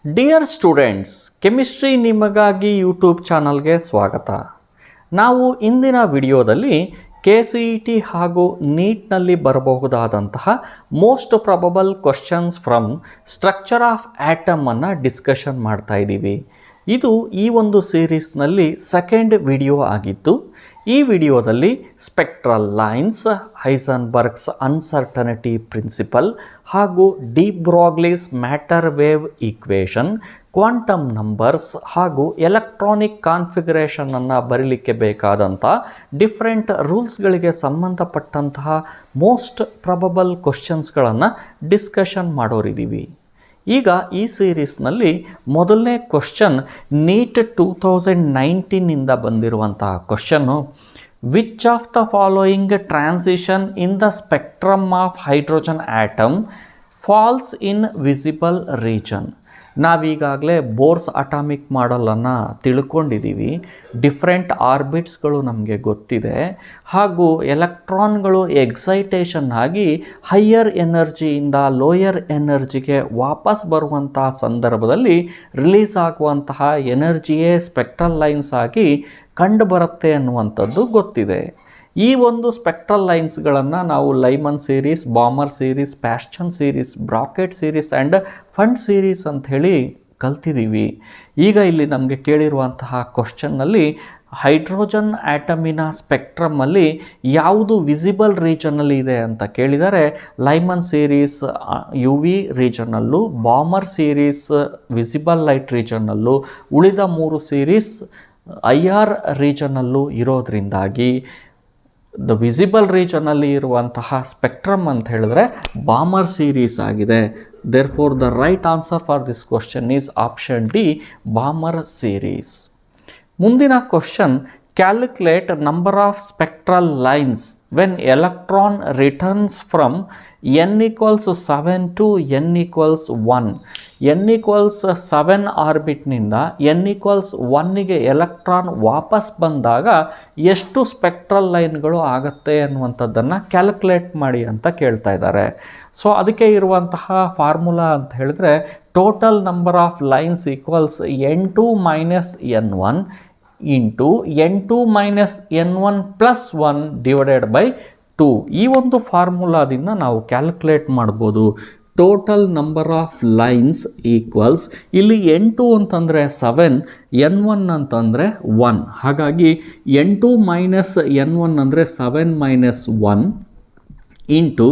Dear students, chemistry ನಿಮಗಾಗಿ YouTube ಚಾನಲ್ಗೆ ಸ್ವಾಗತ. ನಾವು ಇಂದಿನ ವಿಡಿಯೋದಲ್ಲಿ KCET ಹಾಗೂ ನೀಟ್ನಲ್ಲಿ ಬರಬಹುದಾದಂತಹ most probable questions from structure of atom ಅನ್ನು ಡಿಸ್ಕಷನ್ ಮಾಡ್ತಾ ಇದ್ದೀವಿ. ಇದು ಈ ಒಂದು ಸೀರೀಸ್ನಲ್ಲಿ ಸೆಕೆಂಡ್ ವಿಡಿಯೋ ಆಗಿತ್ತು. ಈ ವಿಡಿಯೋದಲ್ಲಿ spectral lines, Heisenberg's uncertainty principle ಹಾಗೂ de Broglie's matter wave equation, quantum numbers ಹಾಗೂ ಎಲೆಕ್ಟ್ರಾನಿಕ್ ಕಾನ್ಫಿಗರೇಷನನ್ನು ಬರೀಲಿಕ್ಕೆ ಬೇಕಾದಂಥ ಡಿಫ್ರೆಂಟ್ ರೂಲ್ಸ್ಗಳಿಗೆ ಸಂಬಂಧಪಟ್ಟಂತಹ ಮೋಸ್ಟ್ ಪ್ರಾಬಬಲ್ ಕ್ವಶನ್ಸ್ಗಳನ್ನು ಡಿಸ್ಕಷನ್ ಮಾಡೋರಿದ್ದೀವಿ. ಈಗ ಈ ಸೀರೀಸ್ನಲ್ಲಿ ಮೊದಲನೇ ಕ್ವಶನ್ ನೀಟ್ 2019 ಬಂದಿರುವಂತಹ question, which of the following transition in the spectrum of hydrogen atom falls in visible region. ನಾವೀಗಾಗಲೇ ಬೋರ್ಸ್ ಅಟಾಮಿಕ್ ಮಾಡೆಲನ್ನು ತಿಳ್ಕೊಂಡಿದ್ದೀವಿ. ಡಿಫ್ರೆಂಟ್ ಆರ್ಬಿಟ್ಸ್ಗಳು ನಮಗೆ ಗೊತ್ತಿದೆ ಹಾಗೂ ಎಲೆಕ್ಟ್ರಾನ್ಗಳು ಎಕ್ಸೈಟೇಷನ್ ಆಗಿ ಹೈಯರ್ ಎನರ್ಜಿಯಿಂದ ಲೋಯರ್ ಎನರ್ಜಿಗೆ ವಾಪಸ್ ಬರುವಂತಹ ಸಂದರ್ಭದಲ್ಲಿ ರಿಲೀಸ್ ಆಗುವಂತಹ ಎನರ್ಜಿಯೇ ಸ್ಪೆಕ್ಟ್ರಲ್ ಲೈನ್ಸ್ ಆಗಿ ಕಂಡುಬರುತ್ತೆ ಅನ್ನುವಂಥದ್ದು ಗೊತ್ತಿದೆ. ಈ ಒಂದು ಸ್ಪೆಕ್ಟ್ರಲ್ ಲೈನ್ಸ್ಗಳನ್ನು ನಾವು Lyman series, Balmer series, Paschen series, Brackett series and Pfund series ಅಂಥೇಳಿ ಕಲ್ತಿದ್ದೀವಿ. ಈಗ ಇಲ್ಲಿ ನಮಗೆ ಕೇಳಿರುವಂತಹ ಕ್ವಶನ್ನಲ್ಲಿ ಹೈಡ್ರೋಜನ್ ಆಟಮಿನ ಸ್ಪೆಕ್ಟ್ರಮಲ್ಲಿ ಯಾವುದು ವಿಸಿಬಲ್ ರೀಜನಲ್ಲಿ ಇದೆ ಅಂತ ಕೇಳಿದರೆ ಲೈಮನ್ ಸೀರೀಸ್ UV ರೀಜನ್ನಲ್ಲೂ, ಬಾಮರ್ ಸೀರೀಸ್ ವಿಸಿಬಲ್ ಲೈಟ್ ರೀಜನ್ನಲ್ಲೂ, ಉಳಿದ 3 ಸೀರೀಸ್ IR ರೀಜನ್ನಲ್ಲೂ ಇರೋದ್ರಿಂದಾಗಿ ದ ವಿಸಿಬಲ್ ರೀಜನಲ್ಲಿ ಇರುವಂತಹ ಸ್ಪೆಕ್ಟ್ರಮ್ ಅಂತ ಹೇಳಿದ್ರೆ ಬಾಮರ್ ಸೀರೀಸ್ ಆಗಿದೆ. Therefore the right answer for this question is option D, Balmer series. ಮುಂದಿನ question, calculate number of spectral lines when electron returns from n = 7 to n = 1. n = 7 ಆರ್ಬಿಟ್ನಿಂದ n = 1ಗೆ electron ವಾಪಸ್ ಬಂದಾಗ ಎಷ್ಟು spectral ಲೈನ್ಗಳು ಆಗುತ್ತೆ ಅನ್ನುವಂಥದ್ದನ್ನು calculate ಮಾಡಿ ಅಂತ ಕೇಳ್ತಾ ಇದ್ದಾರೆ. ಸೊ ಅದಕ್ಕೆ ಇರುವಂತಹ ಫಾರ್ಮುಲಾ ಅಂತ ಹೇಳಿದ್ರೆ total number of lines equals n2 - n1 into n2 - n1 + 1 divided by 2. ಈ ಒಂದು ಫಾರ್ಮುಲಾದಿಂದ ನಾವು ಕ್ಯಾಲ್ಕುಲೇಟ್ ಮಾಡ್ಬೋದು. Total number of lines equals, ಇಲ್ಲಿ n2 ಅಂತಂದರೆ 7, n1 ಅಂತಂದರೆ 1. ಹಾಗಾಗಿ n2 - n1 ಅಂದರೆ 7 - 1 ಇಂಟು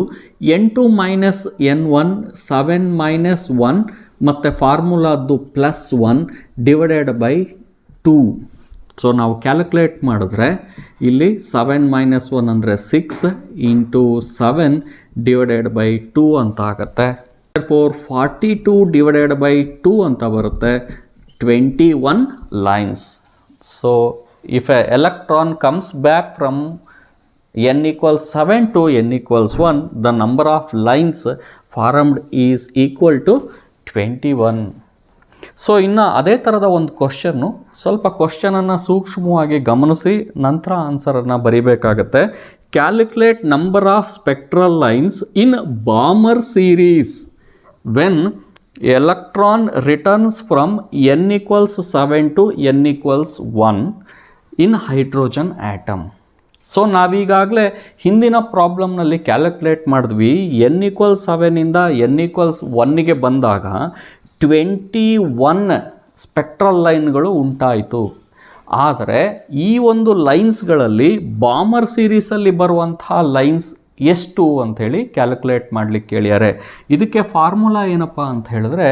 n2 - n1 7 - 1 ಮತ್ತು ಫಾರ್ಮುಲಾದ್ದು +1 ಡಿವೈಡೆಡ್ ಬೈ 2. ಸೊ ನಾವು ಕ್ಯಾಲ್ಕುಲೇಟ್ ಮಾಡಿದ್ರೆ ಇಲ್ಲಿ 7 - 1 ಅಂದರೆ 6 ಇಂಟು 7 ಡಿವೈಡೆಡ್ ಬೈ 2 ಅಂತ ಆಗುತ್ತೆ. 42 ಡಿವೈಡೆಡ್ ಬೈ 2 ಅಂತ ಬರುತ್ತೆ, 21 lines. So if A electron comes back from n = 7 to n = 1, the number of lines formed is equal to 21. So ಇನ್ನು ಅದೇ ಥರದ ಒಂದು ಕ್ವಶನ್ನು, ಸ್ವಲ್ಪ ಕ್ವಶನನ್ನು ಸೂಕ್ಷ್ಮವಾಗಿ ಗಮನಿಸಿ ನಂತರ ಆನ್ಸರನ್ನು ಬರೀಬೇಕಾಗತ್ತೆ. Calculate number of spectral lines in Balmer series when electron returns from n = 7 to n = 1 in hydrogen atom. So ನಾವೀಗಾಗಲೇ ಹಿಂದಿನ ಪ್ರಾಬ್ಲಮ್ನಲ್ಲಿ ಕ್ಯಾಲ್ಕುಲೇಟ್ ಮಾಡಿದ್ವಿ. n = 7ಇಂದ n = 1ಗೆ ಬಂದಾಗ 21 ಸ್ಪೆಕ್ಟ್ರಲ್ ಲೈನ್ಗಳು ಉಂಟಾಯಿತು. ಆದರೆ ಈ ಒಂದು ಲೈನ್ಸ್ಗಳಲ್ಲಿ ಬಾಮರ್ ಸೀರೀಸಲ್ಲಿ ಬರುವಂತಹ ಲೈನ್ಸ್ ಎಷ್ಟು ಅಂಥೇಳಿ ಕ್ಯಾಲ್ಕುಲೇಟ್ ಮಾಡಲಿಕ್ಕೆ ಕೇಳಿದ್ದಾರೆ. ಇದಕ್ಕೆ ಫಾರ್ಮುಲಾ ಏನಪ್ಪ ಅಂತ ಹೇಳಿದ್ರೆ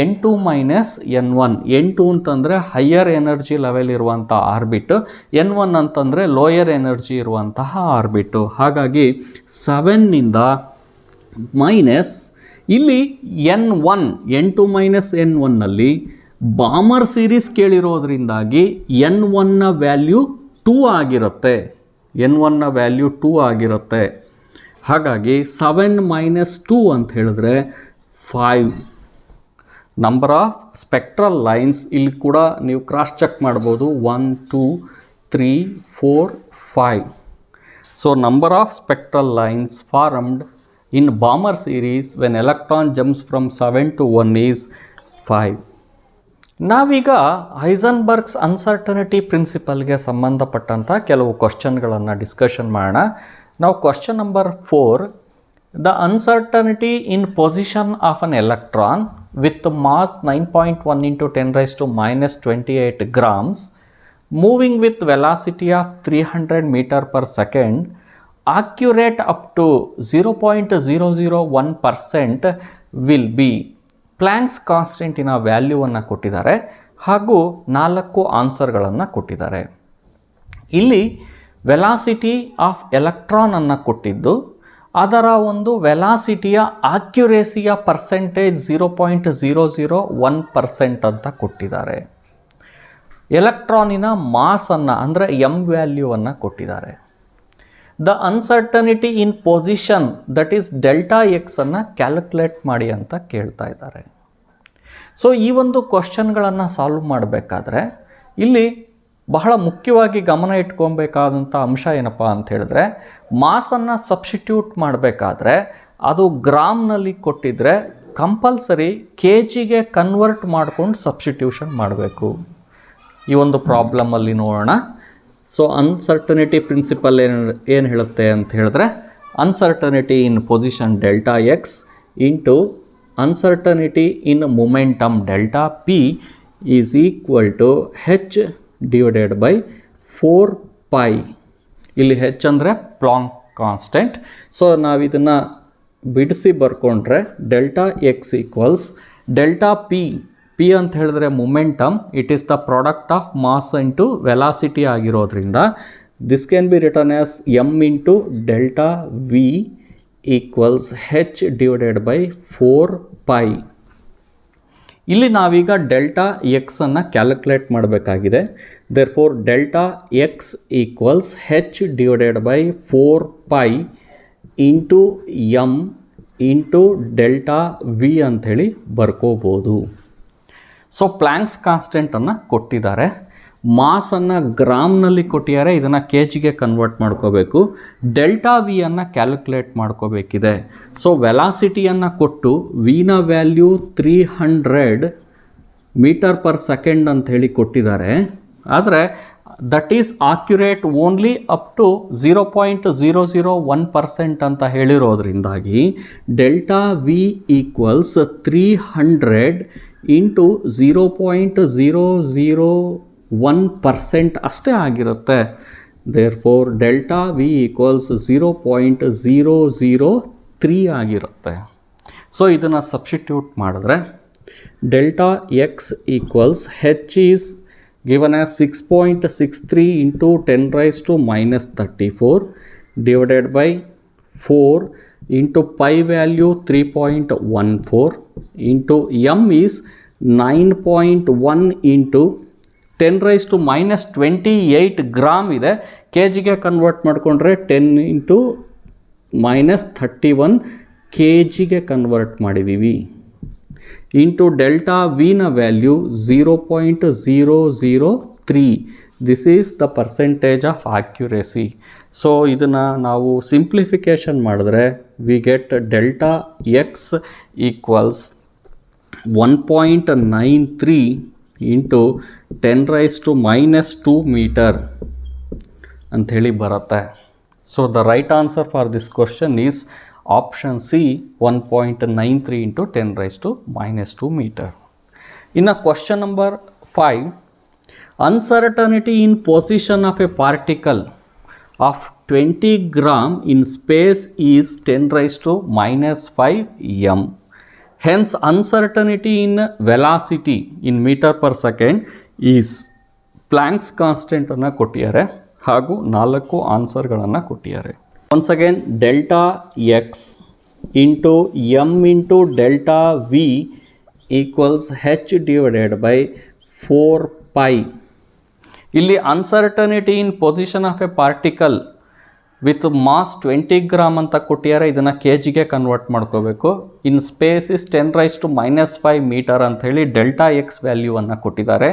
n2 - n1. n2 ಅಂತಂದರೆ ಹೈಯರ್ ಎನರ್ಜಿ ಲೆವೆಲ್ ಇರುವಂಥ ಆರ್ಬಿಟ್, n1 ಅಂತಂದರೆ ಲೋಯರ್ ಎನರ್ಜಿ ಇರುವಂತಹ ಆರ್ಬಿಟ್ಟು. ಹಾಗಾಗಿ 7ನಿಂದ ಮೈನಸ್ ಇಲ್ಲಿ n2 - n1ನಲ್ಲಿ ಬಾಮರ್ ಸೀರೀಸ್ ಕೇಳಿರೋದ್ರಿಂದಾಗಿ n1ನ ವ್ಯಾಲ್ಯೂ 2 ಆಗಿರುತ್ತೆ. n1ನ ವ್ಯಾಲ್ಯೂ 2 ಆಗಿರುತ್ತೆ. ಹಾಗಾಗಿ 7 - 2 ಅಂತ ಹೇಳಿದ್ರೆ 5. ನಂಬರ್ ಆಫ್ ಸ್ಪೆಕ್ಟ್ರಲ್ ಲೈನ್ಸ್ ಇಲ್ಲಿ ಕೂಡ ನೀವು ಕ್ರಾಸ್ ಚೆಕ್ ಮಾಡ್ಬೋದು, 1 2 3 4 5. So number of spectral lines formed in Balmer series when electron jumps from 7 to 1 is 5. ನಾವೀಗ ಹೈಸನ್ಬರ್ಗ್ಸ್ ಅನ್ಸರ್ಟನಿಟಿ ಪ್ರಿನ್ಸಿಪಲ್ಗೆ ಸಂಬಂಧಪಟ್ಟಂಥ ಕೆಲವು ಕ್ವಶನ್ಗಳನ್ನು ಡಿಸ್ಕಷನ್ ಮಾಡೋಣ. ನಾವು question number 4, the uncertainty in position of an electron with mass 9.1 × 10⁻28 grams moving with velocity of 300 m/s accurate up to 0.001% will be. Planck's ಕಾನ್ಸ್ಟೆಂಟಿನ ವ್ಯಾಲ್ಯೂವನ್ನು ಕೊಟ್ಟಿದ್ದಾರೆ ಹಾಗೂ 4 ಆನ್ಸರ್ಗಳನ್ನು ಕೊಟ್ಟಿದ್ದಾರೆ. ಇಲ್ಲಿ ವೆಲಾಸಿಟಿ ಆಫ್ ಎಲೆಕ್ಟ್ರಾನನ್ನು ಕೊಟ್ಟಿದ್ದು, ಅದರ ಒಂದು ವೆಲಾಸಿಟಿಯ ಆಕ್ಯುರೇಸಿಯ ಪರ್ಸೆಂಟೇಜ್ 0.001% ಅಂತ ಕೊಟ್ಟಿದ್ದಾರೆ. ಎಲೆಕ್ಟ್ರಾನಿನ ಮಾಸನ್ನು ಅಂದರೆ ಎಮ್ ವ್ಯಾಲ್ಯೂವನ್ನು ಕೊಟ್ಟಿದ್ದಾರೆ. The uncertainty in position that is delta X ಅನ್ನು ಕ್ಯಾಲ್ಕುಲೇಟ್ ಮಾಡಿ ಅಂತ ಕೇಳ್ತಾ ಇದ್ದಾರೆ. ಸೊ ಈ ಒಂದು ಕ್ವಶನ್ಗಳನ್ನು ಸಾಲ್ವ್ ಮಾಡಬೇಕಾದ್ರೆ ಇಲ್ಲಿ ಬಹಳ ಮುಖ್ಯವಾಗಿ ಗಮನ ಇಟ್ಕೊಬೇಕಾದಂಥ ಅಂಶ ಏನಪ್ಪ ಅಂತ ಹೇಳಿದ್ರೆ, ಮಾಸನ್ನು ಸಬ್ಸ್ಟಿಟ್ಯೂಟ್ ಮಾಡಬೇಕಾದ್ರೆ ಅದು ಗ್ರಾಮ್ನಲ್ಲಿ ಕೊಟ್ಟಿದ್ರೆ ಕಂಪಲ್ಸರಿ ಕೆ ಜಿಗೆ ಕನ್ವರ್ಟ್ ಮಾಡ್ಕೊಂಡು ಸಬ್ಸ್ಟಿಟ್ಯೂಷನ್ ಮಾಡಬೇಕು. ಈ ಒಂದು ಪ್ರಾಬ್ಲಮಲ್ಲಿ ನೋಡೋಣ. ಸೊ ಅನ್ಸರ್ಟನಿಟಿ ಪ್ರಿನ್ಸಿಪಲ್ ಏನು ಹೇಳುತ್ತೆ ಅಂತ ಹೇಳಿದ್ರೆ, uncertainty in position delta x into uncertainty in momentum delta p is equal to h divided by 4π. ಇಲ್ಲಿ ಹೆಚ್ ಅಂದರೆ ಪ್ಲಾಂಕ್ ಕಾನ್ಸ್ಟೆಂಟ್. ಸೊ ನಾವಿದನ್ನು ಬಿಡಿಸಿ ಬರ್ಕೊಂಡ್ರೆ delta x equals delta p ಅಂತ ಹೇಳಿದ್ರೆ momentum, it is the product of mass into velocity ಆಗಿರೋದ್ರಿಂದ this can be return as m into delta V equals h divided by 4π. ಇಲ್ಲಿ ನಾವೀಗ delta ಎಕ್ಸನ್ನು calculate ಮಾಡಬೇಕಾಗಿದೆ. Therefore delta x equals h divided by 4π into m into delta v ಅಂಥೇಳಿ ಬರ್ಕೋಬೋದು. So Planck's ಕಾನ್ಸ್ಟೆಂಟನ್ನು ಕೊಟ್ಟಿದ್ದಾರೆ, ಮಾಸನ್ನು ಗ್ರಾಮ್ನಲ್ಲಿ ಕೊಟ್ಟಿದ್ದಾರೆ, ಇದನ್ನು ಕೆ ಜಿಗೆ ಕನ್ವರ್ಟ್ ಮಾಡ್ಕೋಬೇಕು. ಡೆಲ್ಟಾ ವಿಯನ್ನು ಕ್ಯಾಲ್ಕುಲೇಟ್ ಮಾಡ್ಕೋಬೇಕಿದೆ. ಸೊ ವೆಲಾಸಿಟಿಯನ್ನು ಕೊಟ್ಟು ವಿನ ವ್ಯಾಲ್ಯೂ 300 m/s ಅಂಥೇಳಿ ಕೊಟ್ಟಿದ್ದಾರೆ. ಆದರೆ that is accurate only up to 0.001% ಅಂತ ಹೇಳಿರೋದ್ರಿಂದಾಗಿ ಡೆಲ್ಟಾ ವಿ ಈಕ್ವಲ್ಸ್ 300 ಇಂಟು 0.001% ಅಷ್ಟೇ ಆಗಿರುತ್ತೆ. Therefore delta V equals 0.003 ಆಗಿರುತ್ತೆ. ಸೊ ಇದನ್ನು ಸಬ್ಸ್ಟಿಟ್ಯೂಟ್ ಮಾಡಿದ್ರೆ delta x equals h is given as 6.63 into 10⁻34 divided by 4 into pi value 3.14 into m is 9.1 into 10⁻28 gram ಇದೆ. K ಜಿಗೆ convert ಮಾಡಿಕೊಂಡ್ರೆ 10 into -31 K ಜಿಗೆ convert ಮಾಡಿದ್ದೀವಿ. ಇಂಟು ಡೆಲ್ಟಾ ವಿನ value 0.003. This is the percentage of accuracy. So ಇದನ್ನು ನಾವು simplification ಮಾಡಿದ್ರೆ we get delta x equals 1.93 into 10⁻² metre ಅಂಥೇಳಿ ಬರುತ್ತೆ. So the right answer for this question is option C 1.93 into 10⁻² meter. In a question number 5, uncertainty in position of a particle of 20 gram in space is 10⁻⁵ m. Hence uncertainty in velocity in meter per second is Planck's constant ಅನ್ನು ಕೊಟ್ಟಿದ್ದಾರೆ ಹಾಗೂ 4 ಆನ್ಸರ್ಗಳನ್ನು ಕೊಟ್ಟಿದ್ದಾರೆ. Once again, delta x into m into delta v equals h divided by 4π. ಇಲ್ಲಿ uncertainty in position of a particle with mass 20 gram ಅಂತ ಕೊಟ್ಟಿದ್ದಾರೆ. ಇದನ್ನು K ಜಿಗೆ convert ಮಾಡ್ಕೋಬೇಕು. ಇನ್ ಸ್ಪೇಸ್ ಇಸ್ 10⁻⁵ ಮೀಟರ್ ಅಂತ ಹೇಳಿ ಡೆಲ್ಟಾ ಎಕ್ಸ್ ವ್ಯಾಲ್ಯೂವನ್ನು ಕೊಟ್ಟಿದ್ದಾರೆ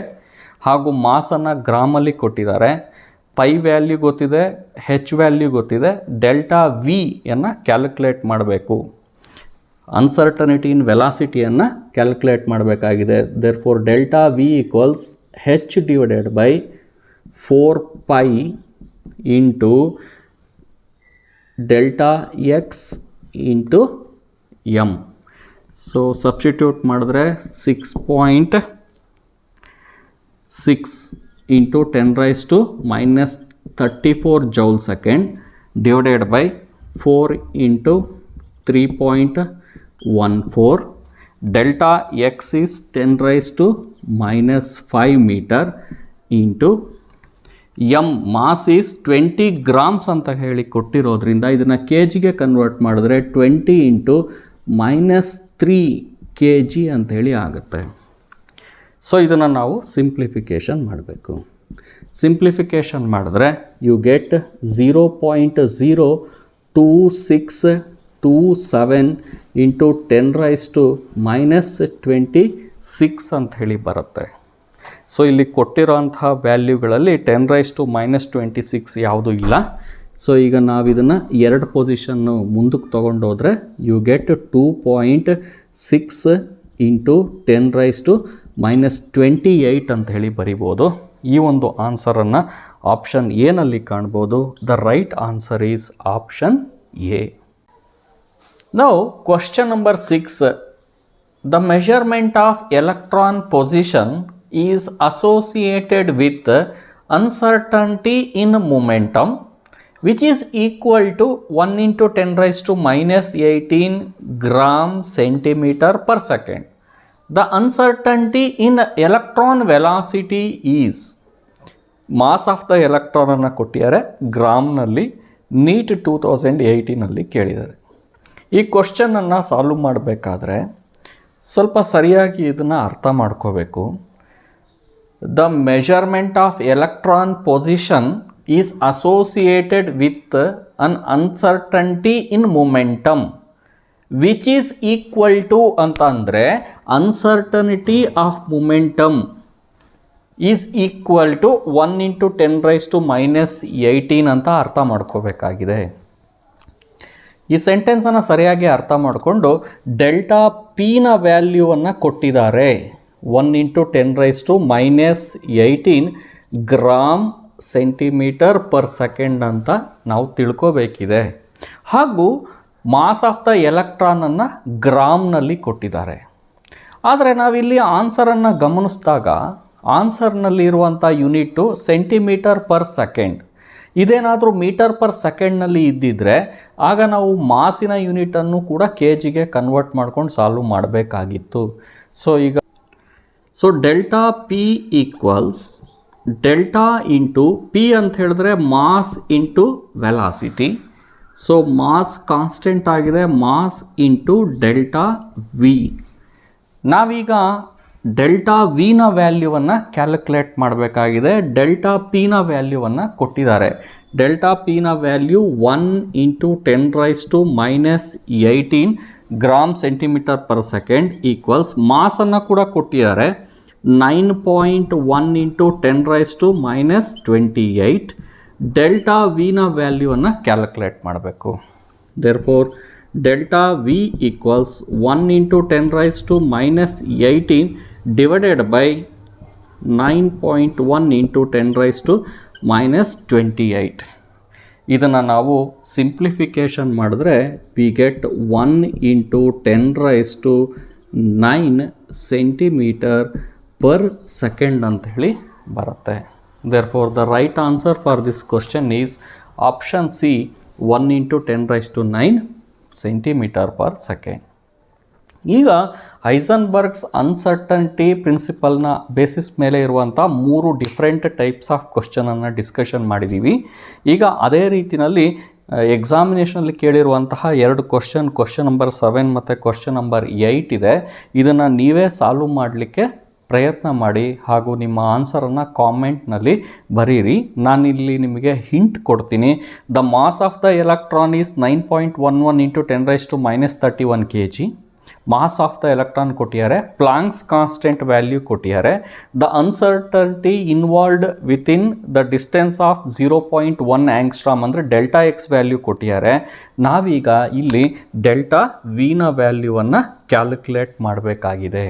ಹಾಗೂ ಮಾಸನ್ನು ಗ್ರಾಮಲ್ಲಿ ಕೊಟ್ಟಿದ್ದಾರೆ. ಪೈ ವ್ಯಾಲ್ಯೂ ಗೊತ್ತಿದೆ, ಹೆಚ್ ವ್ಯಾಲ್ಯೂ ಗೊತ್ತಿದೆ, ಡೆಲ್ಟಾ ವಿಯನ್ನು ಕ್ಯಾಲ್ಕುಲೇಟ್ ಮಾಡಬೇಕು. ಅನ್ಸರ್ಟನಿಟಿ ಇನ್ ವೆಲಾಸಿಟಿಯನ್ನು ಕ್ಯಾಲ್ಕುಲೇಟ್ ಮಾಡಬೇಕಾಗಿದೆ. Therefore delta V equals h divided by 4π into delta x into m. So substitute ಮಾಡಿದ್ರೆ 6.6 into 10⁻⁻34 joule second divided by 4 into 3.14. Delta x is 10⁻⁻5 metre into m mass is 20 grams ಅಂತ ಹೇಳಿ ಕೊಟ್ಟಿರೋದ್ರಿಂದ ಇದನ್ನು K ಜಿಗೆ convert ಮಾಡಿದ್ರೆ 20 into -3 kg ಅಂಥೇಳಿ ಆಗುತ್ತೆ. So ಇದನ್ನು ನಾವು ಸಿಂಪ್ಲಿಫಿಕೇಷನ್ ಮಾಡಬೇಕು. ಸಿಂಪ್ಲಿಫಿಕೇಷನ್ ಮಾಡಿದ್ರೆ ಯು ಗೆಟ್ 0.02627 ಇಂಟು 10⁻⁻26 ಅಂತ ಹೇಳಿ ಬರುತ್ತೆ. ಸೊ ಇಲ್ಲಿ ಕೊಟ್ಟಿರೋಂತಹ ವ್ಯಾಲ್ಯೂಗಳಲ್ಲಿ 10⁻⁻26 ಯಾವುದೂ ಇಲ್ಲ. ಸೊ ಈಗ ನಾವು ಇದನ್ನು 2 ಪೊಸಿಷನ್ನು ಮುಂದಕ್ಕೆ ತೊಗೊಂಡೋದ್ರೆ ಯು ಗೆಟ್ 2.6 ಇಂಟು 10⁻⁻28 ಅಂತ ಹೇಳಿ ಬರಿಬೋದು. ಈ ಒಂದು ಆನ್ಸರನ್ನು ಆಪ್ಷನ್ ಎನಲ್ಲಿ ಕಾಣ್ಬೋದು. The right answer is option A. Now question number 6. The measurement of electron position is associated with uncertainty in momentum which is equal to 1 into 10⁻⁻18 gram centimeter per second. The uncertainty in electron velocity is mass of the electron ಅನ್ನು ಕೊಟ್ಟಿದ್ದಾರೆ, ಗ್ರಾಮ್ನಲ್ಲಿ. Neat 2018ನಲ್ಲಿ ಕೇಳಿದ್ದಾರೆ. ಈ ಕ್ವಶನನ್ನು solve ಮಾಡಬೇಕಾದ್ರೆ ಸ್ವಲ್ಪ ಸರಿಯಾಗಿ ಇದನ್ನು ಅರ್ಥ ಮಾಡ್ಕೋಬೇಕು. The measurement of electron position is associated with an uncertainty in momentum which is equal to ಅಂತಂದರೆ uncertainty of momentum is equal to 1 into 10⁻⁻18 ಅಂತ ಅರ್ಥ ಮಾಡ್ಕೋಬೇಕಾಗಿದೆ. ಈ ಸೆಂಟೆನ್ಸನ್ನು ಸರಿಯಾಗಿ ಅರ್ಥ ಮಾಡಿಕೊಂಡು ಡೆಲ್ಟಾ ಪಿನ ವ್ಯಾಲ್ಯೂವನ್ನು ಕೊಟ್ಟಿದ್ದಾರೆ. 1 into 10⁻⁻18 gram centimetre per second ಅಂತ ನಾವು ತಿಳ್ಕೋಬೇಕಿದೆ. ಹಾಗೂ ಮಾಸ್ ಆಫ್ ದ ಎಲೆಕ್ಟ್ರಾನನ್ನು ಗ್ರಾಮ್ನಲ್ಲಿ ಕೊಟ್ಟಿದ್ದಾರೆ. ಆದರೆ ನಾವಿಲ್ಲಿ ಆನ್ಸರನ್ನು ಗಮನಿಸಿದಾಗ ಆನ್ಸರ್ನಲ್ಲಿ ಇರುವಂಥ ಯೂನಿಟ್ಟು ಸೆಂಟಿಮೀಟರ್ ಪರ್ ಸೆಕೆಂಡ್. ಇದೇನಾದರೂ ಮೀಟರ್ ಪರ್ ಸೆಕೆಂಡ್ನಲ್ಲಿ ಇದ್ದಿದ್ದರೆ ಆಗ ನಾವು ಮಾಸಿನ ಯೂನಿಟನ್ನು ಕೂಡ ಕೆ ಜಿಗೆ ಕನ್ವರ್ಟ್ ಮಾಡ್ಕೊಂಡು ಸಾಲ್ವ್ ಮಾಡಬೇಕಾಗಿತ್ತು. So delta P equals delta into P ಅಂತ ಹೇಳಿದ್ರೆ mass into velocity. So mass constant ಆಗಿದೆ, ಮಾಸ್ ಇಂಟು ಡೆಲ್ಟಾ ವಿ. ನಾವೀಗ ಡೆಲ್ಟಾ ವಿನ ವ್ಯಾಲ್ಯೂವನ್ನು ಕ್ಯಾಲ್ಕುಲೇಟ್ ಮಾಡಬೇಕಾಗಿದೆ. ಡೆಲ್ಟಾ ಪಿನ ವ್ಯಾಲ್ಯೂವನ್ನು ಕೊಟ್ಟಿದ್ದಾರೆ. ಡೆಲ್ಟಾ ಪಿನ value 1 into 10⁻⁻18 gram centimetre per second equals ಮಾಸನ್ನು ಕೂಡ ಕೊಟ್ಟಿದ್ದಾರೆ 9.1 ಇಂಟು 10⁻⁻28. ಡೆಲ್ಟಾ ವಿನ ವ್ಯಾಲ್ಯೂವನ್ನು ಕ್ಯಾಲ್ಕುಲೇಟ್ ಮಾಡಬೇಕು. Therefore delta V equals 1 into 10⁻⁻18 divided by 9.1 into 10⁻⁻28. ಇದನ್ನು ನಾವು ಸಿಂಪ್ಲಿಫಿಕೇಷನ್ ಮಾಡಿದ್ರೆ we get 1 into 10⁻9 centimetre per second ಅಂತ ಹೇಳಿ ಬರುತ್ತೆ. Therefore the right answer for this question is option C 1 into 10⁻9 centimetre per second. ಈಗ ಹೈಸನ್ಬರ್ಗ್ಸ್ ಅನ್ಸರ್ಟನಿಟಿ ಪ್ರಿನ್ಸಿಪಲ್ನ basis ಮೇಲೆ ಇರುವಂಥ 3 ಡಿಫ್ರೆಂಟ್ ಟೈಪ್ಸ್ ಆಫ್ ಕ್ವಶನನ್ನು ಡಿಸ್ಕಷನ್ ಮಾಡಿದ್ದೀವಿ. ಈಗ ಅದೇ ರೀತಿಯಲ್ಲಿ ಎಕ್ಸಾಮಿನೇಷನಲ್ಲಿ ಕೇಳಿರುವಂತಹ 2 ಕ್ವಶನ್ ನಂಬರ್ 7 ಮತ್ತು ಕ್ವಶನ್ ನಂಬರ್ 8 ಇದೆ. ಇದನ್ನು ನೀವೇ ಸಾಲ್ವ್ ಮಾಡಲಿಕ್ಕೆ ಪ್ರಯತ್ನ ಮಾಡಿ ಹಾಗೂ ನಿಮ್ಮ ಆನ್ಸರನ್ನು ಕಾಮೆಂಟ್ನಲ್ಲಿ ಬರೀರಿ. ನಾನಿಲ್ಲಿ ನಿಮಗೆ ಹಿಂಟ್ ಕೊಡ್ತೀನಿ. The mass of the electron is 9.11 into 10⁻⁻31 kg. Mass of the electron ಕೊಟ್ಟಿದ್ದಾರೆ, ಪ್ಲಾಂಕ್ಸ್ ಕಾನ್ಸ್ಟೆಂಟ್ ವ್ಯಾಲ್ಯೂ ಕೊಟ್ಟಿದ್ದಾರೆ, the uncertainty involved within the distance of 0.1 angstrom ಅಂದರೆ ಡೆಲ್ಟಾ ಎಕ್ಸ್ ವ್ಯಾಲ್ಯೂ ಕೊಟ್ಟಿದ್ದಾರೆ. ನಾವೀಗ ಇಲ್ಲಿ ಡೆಲ್ಟಾ ವಿನ ವ್ಯಾಲ್ಯೂವನ್ನು ಕ್ಯಾಲ್ಕುಲೇಟ್ ಮಾಡಬೇಕಾಗಿದೆ.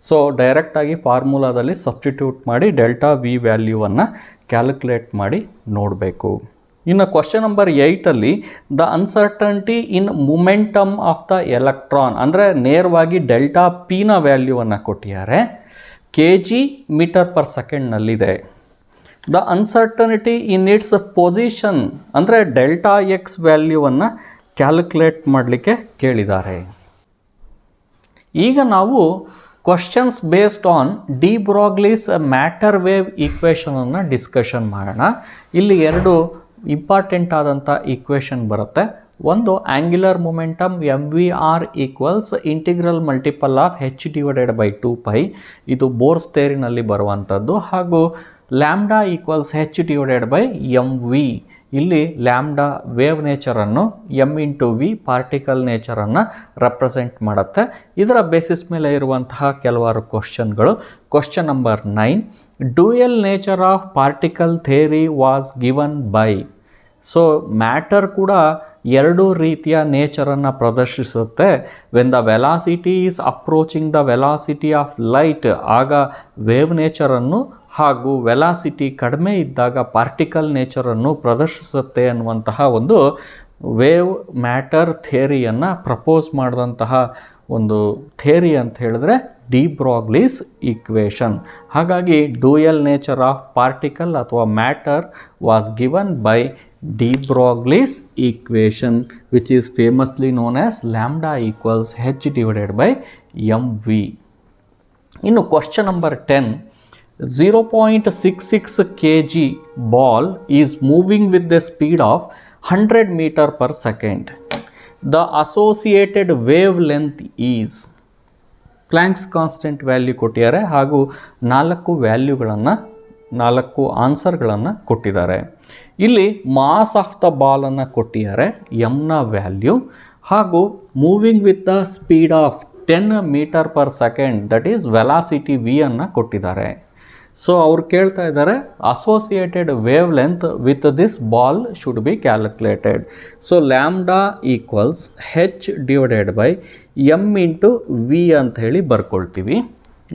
ಸೊ ಡೈರೆಕ್ಟಾಗಿ ಫಾರ್ಮುಲಾದಲ್ಲಿ ಸಬ್ಸ್ಟಿಟ್ಯೂಟ್ ಮಾಡಿ ಡೆಲ್ಟಾ ವಿ ವ್ಯಾಲ್ಯೂವನ್ನು ಕ್ಯಾಲ್ಕುಲೇಟ್ ಮಾಡಿ ನೋಡಬೇಕು. ಇನ್ನು ಕ್ವಶನ್ ನಂಬರ್ 8ಅಲ್ಲಿ the uncertainty in momentum of the electron ಅಂದರೆ ನೇರವಾಗಿ ಡೆಲ್ಟಾ ಪಿನ ವ್ಯಾಲ್ಯೂವನ್ನು ಕೊಟ್ಟಿದ್ದಾರೆ, ಕೆ ಜಿ ಮೀಟರ್ ಪರ್ ಸೆಕೆಂಡ್ನಲ್ಲಿದೆ. The uncertainty in its position ಅಂದರೆ ಡೆಲ್ಟಾ ಎಕ್ಸ್ ವ್ಯಾಲ್ಯೂವನ್ನು ಕ್ಯಾಲ್ಕುಲೇಟ್ ಮಾಡಲಿಕ್ಕೆ ಕೇಳಿದ್ದಾರೆ. ಈಗ ನಾವು questions based on de Broglie's matter wave ಈಕ್ವೇಷನನ್ನು ಡಿಸ್ಕಷನ್ ಮಾಡೋಣ. ಇಲ್ಲಿ ಎರಡು ಇಂಪಾರ್ಟೆಂಟ್ ಆದಂಥ ಈಕ್ವೇಷನ್ ಬರುತ್ತೆ. ಒಂದು angular momentum MVR equals integral multiple of h/2π, ಇದು ಬೋರ್ಸ್ ಥಿಯರಿನಲ್ಲಿ ಬರುವಂಥದ್ದು. ಹಾಗೂ ಲ್ಯಾಂಬ್ಡಾ ಈಕ್ವಲ್ಸ್ h/mv, ಇಲ್ಲಿ ಲ್ಯಾಂಬ್ಡಾ ವೇವ್ ನೇಚರನ್ನು m/v ಪಾರ್ಟಿಕಲ್ ನೇಚರನ್ನು ರೆಪ್ರೆಸೆಂಟ್ ಮಾಡುತ್ತೆ. ಇದರ ಬೇಸಿಸ್ ಮೇಲೆ ಇರುವಂತಹ ಕೆಲವಾರು ಕ್ವಶನ್ಗಳು. Question number 9, dual nature of particle theory was given by. So matter ಕೂಡ ಎರಡು ರೀತಿಯ ನೇಚರನ್ನು ಪ್ರದರ್ಶಿಸುತ್ತೆ. When the velocity is approaching the velocity of light, ಆಗ ವೇವ್ ನೇಚರನ್ನು, ಹಾಗೂ ವೆಲಾಸಿಟಿ ಕಡಿಮೆ ಇದ್ದಾಗ ಪಾರ್ಟಿಕಲ್ ನೇಚರನ್ನು ಪ್ರದರ್ಶಿಸುತ್ತೆ ಅನ್ನುವಂತಹ ಒಂದು ವೇವ್ ಮ್ಯಾಟರ್ ಥಿಯರಿಯನ್ನು ಪ್ರಪೋಸ್ ಮಾಡಿದಂತಹ ಒಂದು ಥಿಯರಿ ಅಂತ ಹೇಳಿದ್ರೆ ಡಿ ಬ್ರಾಗ್ಲೀಸ್ ಈಕ್ವೇಷನ್. ಹಾಗಾಗಿ ಡ್ಯೂಯಲ್ ನೇಚರ್ ಆಫ್ ಪಾರ್ಟಿಕಲ್ ಅಥವಾ matter was given by de Broglie's equation, which is famously known as lambda equals h/mv. ಇನ್ನು question number 10, 0.66 kg ball is moving with the speed of 100 meter per second. The associated wavelength is, planks constant value ಕೊಟ್ಟಿದ್ದಾರೆ ಹಾಗೂ 4 ಆನ್ಸರ್ಗಳನ್ನು ಕೊಟ್ಟಿದ್ದಾರೆ. ಇಲ್ಲಿ mass of the ಬಾಲನ್ನು ಕೊಟ್ಟಿದ್ದಾರೆ, ಎಮ್ನ value, ಹಾಗೂ moving with the speed of 10 metre per second, that is velocity V ಅನ್ನು ಕೊಟ್ಟಿದ್ದಾರೆ. ಸೊ ಅವ್ರು ಕೇಳ್ತಾ ಇದ್ದಾರೆ associated wavelength with this ball should be calculated. So lambda equals h/m/v ಅಂತ ಹೇಳಿ ಬರ್ಕೊಳ್ತೀವಿ.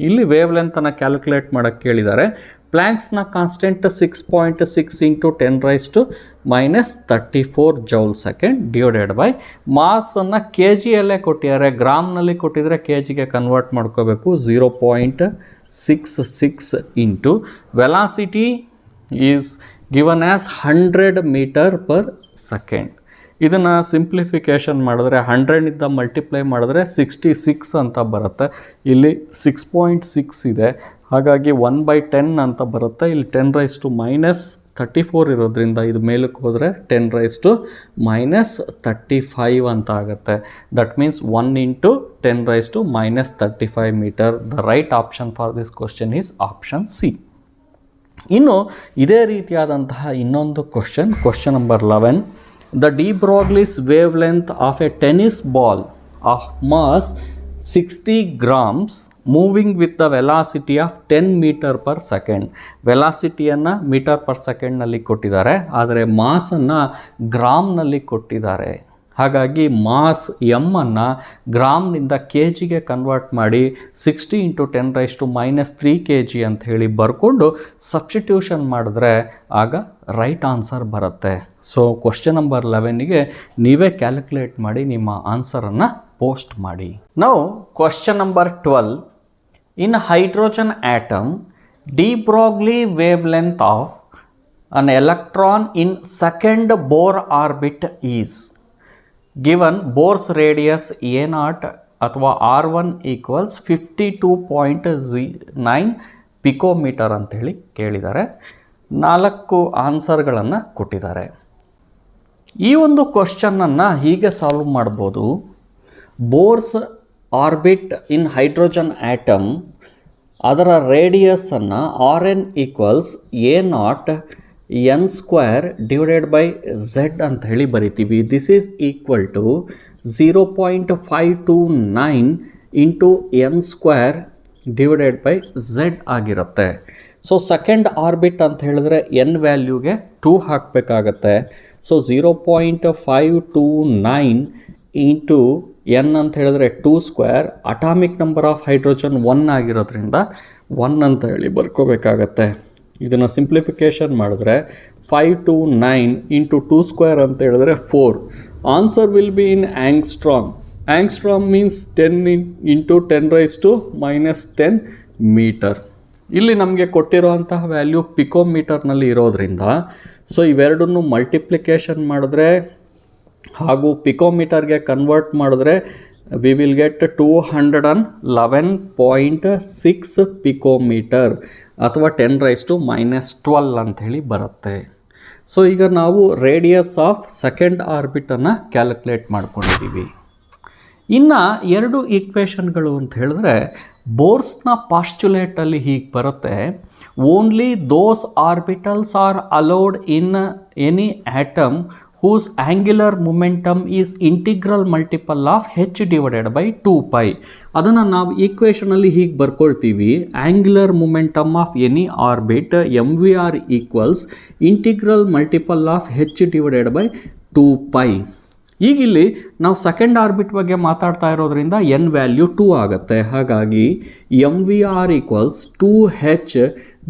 ಇಲ್ಲಿ ವೇವ್ ಲೆಂತನ್ನು ಕ್ಯಾಲ್ಕುಲೇಟ್ ಮಾಡೋಕ್ಕೆ ಕೇಳಿದ್ದಾರೆ. ಪ್ಲಾಂಕ್ಸ್ನ constant 6.6 × 10⁻⁻34 joule second divided by ಮಾಸನ್ನು ಕೆ ಜಿಯಲ್ಲೇ ಕೊಟ್ಟಿದ್ದಾರೆ, ಗ್ರಾಮ್ನಲ್ಲಿ ಕೊಟ್ಟಿದ್ರೆ ಕೆ ಜಿಗೆ ಕನ್ವರ್ಟ್ ಮಾಡ್ಕೋಬೇಕು. 0.66 into velocity is given as 100 metre per second. ಇದನ್ನು ಸಿಂಪ್ಲಿಫಿಕೇಷನ್ ಮಾಡಿದ್ರೆ 100 ಮಲ್ಟಿಪ್ಲೈ ಮಾಡಿದ್ರೆ 66 ಅಂತ ಬರುತ್ತೆ. ಇಲ್ಲಿ 6.6 ಇದೆ, ಹಾಗಾಗಿ 1/10 ಅಂತ ಬರುತ್ತೆ. ಇಲ್ಲಿ 10⁻⁻34 ಇರೋದ್ರಿಂದ ಇದು ಮೇಲಕ್ಕೆ ಹೋದರೆ 10⁻⁻35 ಅಂತ ಆಗುತ್ತೆ. That means 1 × 10⁻⁻35 metre. The right option for this question is option C. ಇನ್ನು ಇದೇ ರೀತಿಯಾದಂತಹ ಇನ್ನೊಂದು question number 11, the de Broglie's wavelength of a tennis ball of mass 60 grams moving with the velocity of 10 metre per second. ವೆಲಾಸಿಟಿಯನ್ನು metre per ಸೆಕೆಂಡ್ನಲ್ಲಿ ಕೊಟ್ಟಿದ್ದಾರೆ, ಆದರೆ ಮಾಸನ್ನು ಗ್ರಾಮ್ನಲ್ಲಿ ಕೊಟ್ಟಿದ್ದಾರೆ. ಹಾಗಾಗಿ ಮಾಸ್ ಎಮ್ಮನ್ನು ಗ್ರಾಮ್ನಿಂದ ಕೆ ಜಿಗೆ ಕನ್ವರ್ಟ್ ಮಾಡಿ 60 × 10⁻³ kg ಅಂತ ಹೇಳಿ ಬರ್ಕೊಂಡು ಸಬ್ಸ್ಟಿಟ್ಯೂಷನ್ ಮಾಡಿದ್ರೆ ಆಗ ರೈಟ್ ಆನ್ಸರ್ ಬರುತ್ತೆ. ಸೊ ಕ್ವಶನ್ ನಂಬರ್ 11ಗೆ ನೀವೇ ಕ್ಯಾಲ್ಕುಲೇಟ್ ಮಾಡಿ ನಿಮ್ಮ ಆನ್ಸರನ್ನು ಪೋಸ್ಟ್ ಮಾಡಿ. ನಾವು question number 12, in hydrogen atom D Broglie wave length of an electron in second bore orbit is given. Bohr's radius A0 ಅಥವಾ R1 ಈಕ್ವಲ್ಸ್ 52.9 ಪಿಕೋಮೀಟರ್ ಅಂಥೇಳಿ ಕೇಳಿದ್ದಾರೆ. 4 ಆನ್ಸರ್ಗಳನ್ನು ಕೊಟ್ಟಿದ್ದಾರೆ. ಈ ಒಂದು ಕ್ವಶನನ್ನು ಹೀಗೆ ಸಾಲ್ವ್ ಮಾಡ್ಬೋದು. Bohr's orbit in hydrogen atom, ಅದರ ರೇಡಿಯಸನ್ನು RN equals A0 n square divided by z ಅಂತ ಹೇಳಿ ಬರಿತೀವಿ. This is equal to 0.529 into n square divided by z ಆಗಿರುತ್ತೆ. ಸೊ ಸೆಕೆಂಡ್ ಆರ್ಬಿಟ್ ಅಂತ ಹೇಳಿದ್ರೆ ಎನ್ ವ್ಯಾಲ್ಯೂಗೆ 2 ಹಾಕಬೇಕಾಗತ್ತೆ. ಸೊ 0.529 ಇಂಟು ಎನ್ ಅಂತ ಹೇಳಿದ್ರೆ 2 square, atomic number of hydrogen 1 ಆಗಿರೋದ್ರಿಂದ 1 ಅಂತ ಹೇಳಿ ಬರ್ಕೋಬೇಕಾಗತ್ತೆ. ಇದನ್ನು ಸಿಂಪ್ಲಿಫಿಕೇಷನ್ ಮಾಡಿದ್ರೆ 529 ಇಂಟು 2 ಸ್ಕ್ವೇರ್ ಅಂತ ಹೇಳಿದ್ರೆ 4. Answer will be in angstrom. Angstrom means 10 into 10⁻⁻10 metre. ಇಲ್ಲಿ ನಮಗೆ ಕೊಟ್ಟಿರುವಂತಹ ವ್ಯಾಲ್ಯೂ ಪಿಕೋಮೀಟರ್ನಲ್ಲಿ ಇರೋದ್ರಿಂದ ಸೊ ಇವೆರಡನ್ನು ಮಲ್ಟಿಪ್ಲಿಕೇಶನ್ ಮಾಡಿದ್ರೆ ಹಾಗೂ ಪಿಕೋಮೀಟರ್ಗೆ ಕನ್ವರ್ಟ್ ಮಾಡಿದ್ರೆ ವಿ ವಿಲ್ ಗೆಟ್ 211.6 ಪಿಕೋಮೀಟರ್ ಅಥವಾ 10⁻⁻12 ಅಂಥೇಳಿ ಬರುತ್ತೆ. ಸೊ ಈಗ ನಾವು ರೇಡಿಯಸ್ ಆಫ್ ಸೆಕೆಂಡ್ ಆರ್ಬಿಟನ್ನು ಕ್ಯಾಲ್ಕುಲೇಟ್ ಮಾಡ್ಕೊಂಡಿದ್ದೀವಿ. ಇನ್ನು 2 ಈಕ್ವೇಷನ್ಗಳು ಅಂತ ಹೇಳಿದ್ರೆ ಬೋರ್ಸ್ನ ಪಾಸ್ಟುಲೇಟಲ್ಲಿ ಹೀಗೆ ಬರುತ್ತೆ. Only those orbitals are allowed in any atom whose angular momentum is integral multiple of h divided by 2π. ಅದನ್ನು ನಾವು ಈಕ್ವೇಷನಲ್ಲಿ ಹೀಗೆ ಬರ್ಕೊಳ್ತೀವಿ. Angular momentum of any orbit MVR equals integral multiple of h divided by 2π. ಈಗಿಲ್ಲಿ ನಾವು second orbit ಬಗ್ಗೆ ಮಾತಾಡ್ತಾ ಇರೋದ್ರಿಂದ ಎನ್ ವ್ಯಾಲ್ಯೂ 2 ಆಗುತ್ತೆ. ಹಾಗಾಗಿ MVR equals 2h